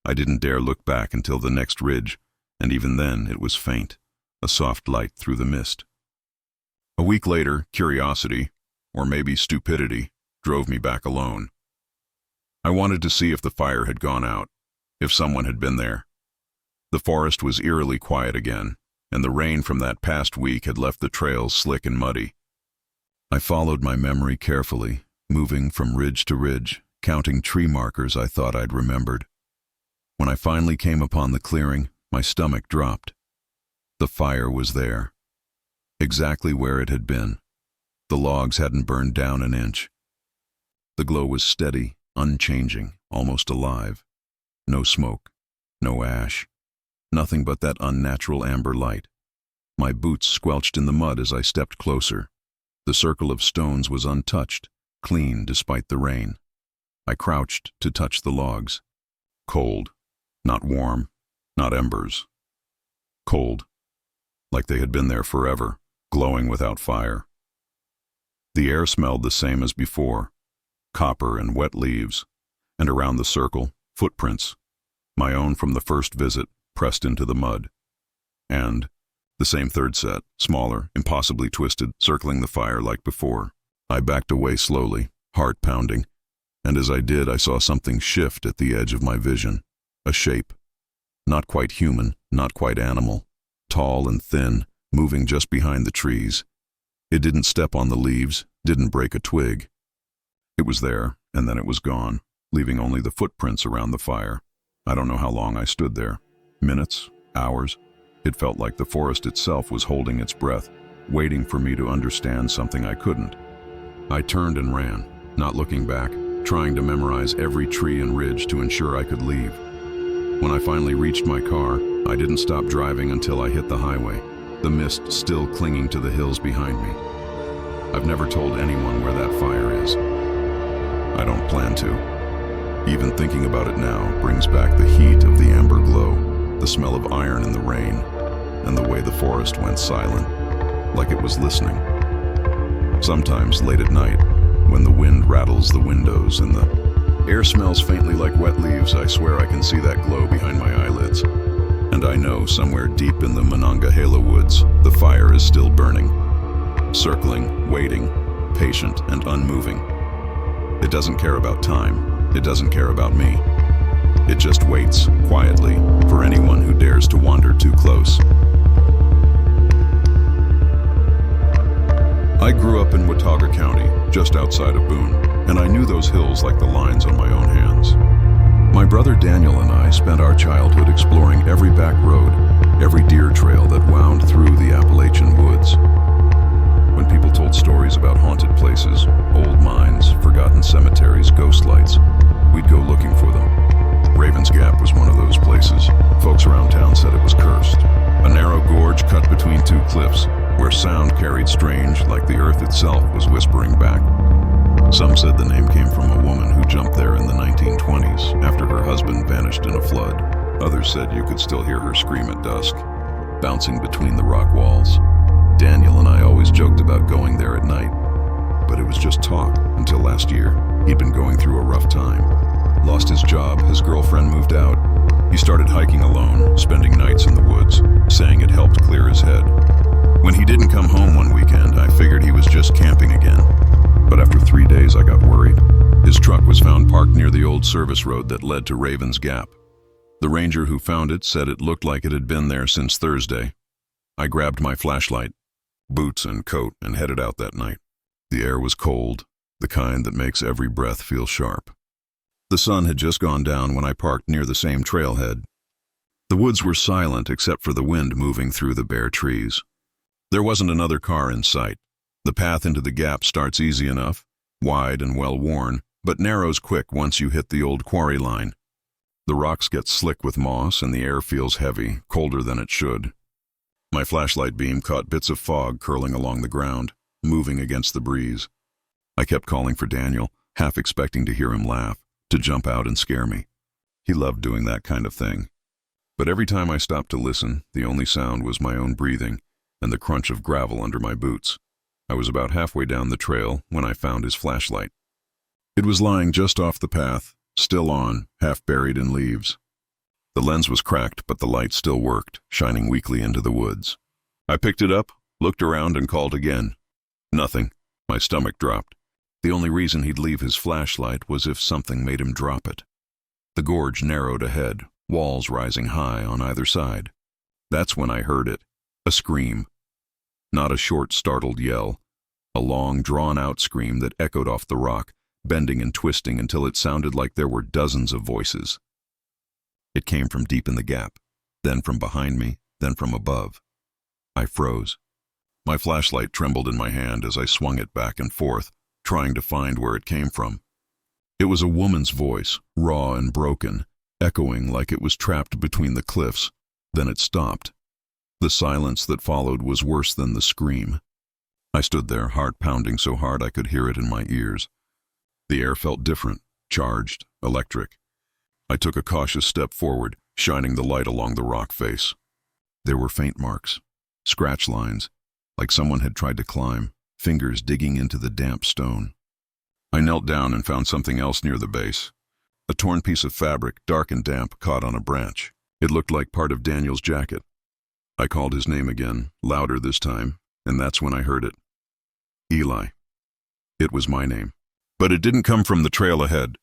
[SPEAKER 1] I didn't dare look back until the next ridge, and even then it was faint, a soft light through the mist. A week later, curiosity, or maybe stupidity, drove me back alone. I wanted to see if the fire had gone out, if someone had been there. The forest was eerily quiet again, and the rain from that past week had left the trails slick and muddy. I followed my memory carefully, moving from ridge to ridge, counting tree markers I thought I'd remembered. When I finally came upon the clearing, my stomach dropped. The fire was there, exactly where it had been. The logs hadn't burned down an inch. The glow was steady, unchanging, almost alive. No smoke, no ash, nothing but that unnatural amber light. My boots squelched in the mud as I stepped closer. The circle of stones was untouched, clean despite the rain. I crouched to touch the logs. Cold, not warm, not embers. Cold, like they had been there forever, glowing without fire. The air smelled the same as before, copper and wet leaves, and around the circle, footprints, my own from the first visit, pressed into the mud. And the same third set, smaller, impossibly twisted, circling the fire like before. I backed away slowly, heart pounding, and as I did I saw something shift at the edge of my vision. A shape. Not quite human, not quite animal. Tall and thin, moving just behind the trees. It didn't step on the leaves, didn't break a twig. It was there, and then it was gone, leaving only the footprints around the fire. I don't know how long I stood there. Minutes, hours. It felt like the forest itself was holding its breath, waiting for me to understand something I couldn't. I turned and ran, not looking back, trying to memorize every tree and ridge to ensure I could leave. When I finally reached my car, I didn't stop driving until I hit the highway, the mist still clinging to the hills behind me. I've never told anyone where that fire is. I don't plan to. Even thinking about it now brings back the heat of the amber glow, the smell of iron in the rain, and the way the forest went silent, like it was listening. Sometimes late at night, when the wind rattles the windows and the air smells faintly like wet leaves, I swear I can see that glow behind my eyelids. And I know somewhere deep in the Monongahela woods, the fire is still burning, circling, waiting, patient and unmoving. It doesn't care about time. It doesn't care about me. It just waits, quietly, for anyone who dares to wander too close. I grew up in Watauga County, just outside of Boone, and I knew those hills like the lines on my own hands. My brother Daniel and I spent our childhood exploring every back road, every deer trail that wound through the Appalachian woods. When people told stories about haunted places, old mines, forgotten cemeteries, ghost lights, we'd go looking for them. Raven's Gap was one of those places. Folks around town said it was cursed. A narrow gorge cut between two cliffs, where sound carried strange, like the earth itself was whispering back. Some said the name came from a woman who jumped there in the 1920s after her husband vanished in a flood. Others said you could still hear her scream at dusk, bouncing between the rock walls. Daniel and I always joked about going there at night, but it was just talk until last year. He'd been going through a rough time. Lost his job, his girlfriend moved out. He started hiking alone, spending nights in the woods, saying it helped clear his head. When he didn't come home one weekend, I figured he was just camping again. But after 3 days, I got worried. His truck was found parked near the old service road that led to Raven's Gap. The ranger who found it said it looked like it had been there since Thursday. I grabbed my flashlight, boots and coat, and headed out that night. The air was cold, the kind that makes every breath feel sharp. The sun had just gone down when I parked near the same trailhead. The woods were silent except for the wind moving through the bare trees. There wasn't another car in sight. The path into the gap starts easy enough, wide and well-worn, but narrows quick once you hit the old quarry line. The rocks get slick with moss and the air feels heavy, colder than it should. My flashlight beam caught bits of fog curling along the ground, moving against the breeze. I kept calling for Daniel, half expecting to hear him laugh, to jump out and scare me. He loved doing that kind of thing. But every time I stopped to listen, the only sound was my own breathing and the crunch of gravel under my boots. I was about halfway down the trail when I found his flashlight. It was lying just off the path, still on, half buried in leaves. The lens was cracked, but the light still worked, shining weakly into the woods. I picked it up, looked around, and called again. Nothing. My stomach dropped. The only reason he'd leave his flashlight was if something made him drop it. The gorge narrowed ahead, walls rising high on either side. That's when I heard it. A scream. Not a short, startled yell. A long, drawn-out scream that echoed off the rock, bending and twisting until it sounded like there were dozens of voices. It came from deep in the gap, then from behind me, then from above. I froze. My flashlight trembled in my hand as I swung it back and forth, trying to find where it came from. It was a woman's voice, raw and broken, echoing like it was trapped between the cliffs. Then it stopped. The silence that followed was worse than the scream. I stood there, heart pounding so hard I could hear it in my ears. The air felt different, charged, electric. I took a cautious step forward, shining the light along the rock face. There were faint marks, scratch lines, like someone had tried to climb, fingers digging into the damp stone. I knelt down and found something else near the base. A torn piece of fabric, dark and damp, caught on a branch. It looked like part of Daniel's jacket. I called his name again, louder this time, and that's when I heard it. Eli. It was my name. But it didn't come from the trail ahead.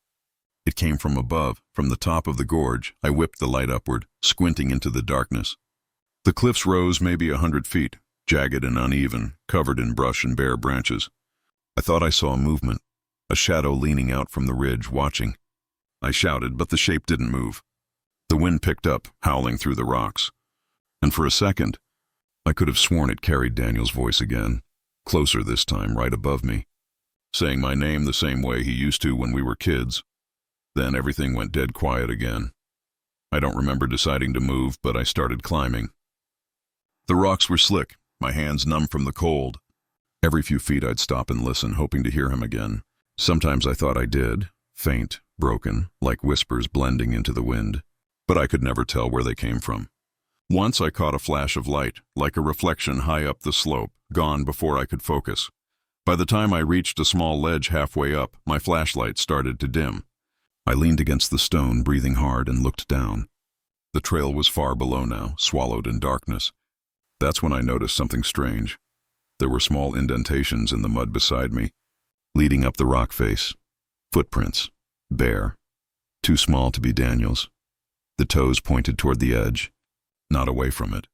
[SPEAKER 1] It came from above, from the top of the gorge. I whipped the light upward, squinting into the darkness. The cliffs rose maybe 100 feet, jagged and uneven, covered in brush and bare branches. I thought I saw a movement, a shadow leaning out from the ridge, watching. I shouted, but the shape didn't move. The wind picked up, howling through the rocks. And for a second, I could have sworn it carried Daniel's voice again, closer this time, right above me, saying my name the same way he used to when we were kids. Then everything went dead quiet again. I don't remember deciding to move, but I started climbing. The rocks were slick, my hands numb from the cold. Every few feet I'd stop and listen, hoping to hear him again. Sometimes I thought I did, faint, broken, like whispers blending into the wind, but I could never tell where they came from. Once I caught a flash of light, like a reflection high up the slope, gone before I could focus. By the time I reached a small ledge halfway up, my flashlight started to dim. I leaned against the stone, breathing hard, and looked down. The trail was far below now, swallowed in darkness. That's when I noticed something strange. There were small indentations in the mud beside me, leading up the rock face. Footprints, bare, too small to be Daniel's. The toes pointed toward the edge, not away from it.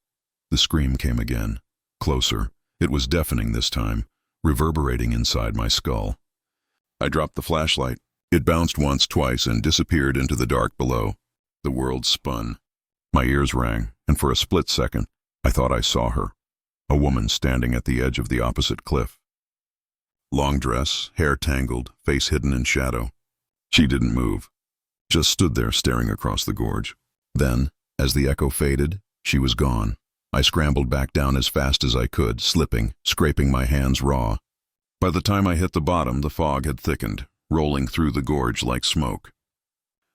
[SPEAKER 1] The scream came again, closer. It was deafening this time, reverberating inside my skull. I dropped the flashlight. It bounced once, twice, and disappeared into the dark below. The world spun. My ears rang, and for a split second, I thought I saw her, a woman standing at the edge of the opposite cliff. Long dress, hair tangled, face hidden in shadow. She didn't move, just stood there staring across the gorge. Then, as the echo faded, she was gone. I scrambled back down as fast as I could, slipping, scraping my hands raw. By the time I hit the bottom, the fog had thickened, rolling through the gorge like smoke.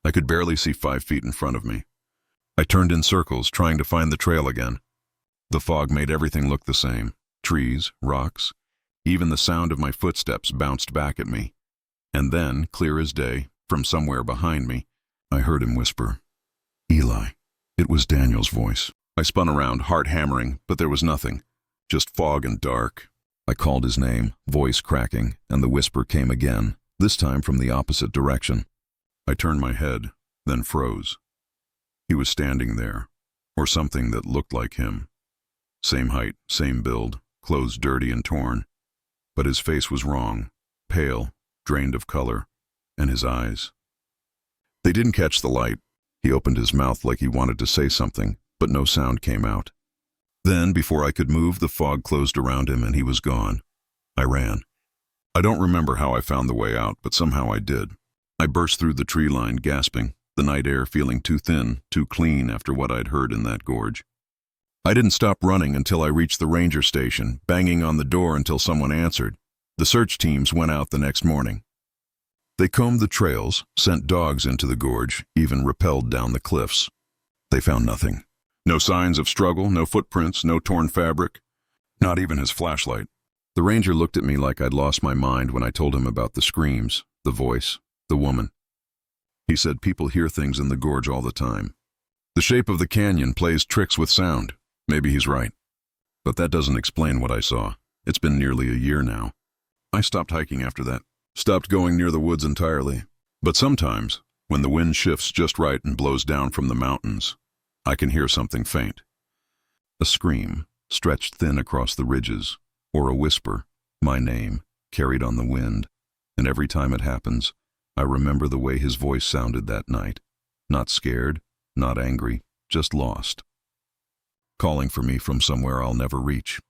[SPEAKER 1] I could barely see 5 feet in front of me. I turned in circles, trying to find the trail again. The fog made everything look the same. Trees, rocks, even the sound of my footsteps bounced back at me. And then, clear as day, from somewhere behind me, I heard him whisper, "Eli." It was Daniel's voice. I spun around, heart hammering, but there was nothing. Just fog and dark. I called his name, voice cracking, and the whisper came again, this time from the opposite direction. I turned my head, then froze. He was standing there, or something that looked like him. Same height, same build, clothes dirty and torn. But his face was wrong, pale, drained of color, and his eyes. They didn't catch the light. He opened his mouth like he wanted to say something, but no sound came out. Then, before I could move, the fog closed around him and he was gone. I ran. I don't remember how I found the way out, but somehow I did. I burst through the tree line, gasping, the night air feeling too thin, too clean after what I'd heard in that gorge. I didn't stop running until I reached the ranger station, banging on the door until someone answered. The search teams went out the next morning. They combed the trails, sent dogs into the gorge, even rappelled down the cliffs. They found nothing. No signs of struggle, no footprints, no torn fabric, not even his flashlight. The ranger looked at me like I'd lost my mind when I told him about the screams, the voice, the woman. He said people hear things in the gorge all the time. The shape of the canyon plays tricks with sound. Maybe he's right. But that doesn't explain what I saw. It's been nearly a year now. I stopped hiking after that, stopped going near the woods entirely. But sometimes, when the wind shifts just right and blows down from the mountains, I can hear something faint. A scream, stretched thin across the ridges, or a whisper, my name, carried on the wind. And every time it happens, I remember the way his voice sounded that night. Not scared, not angry, just lost. Calling for me from somewhere I'll never reach.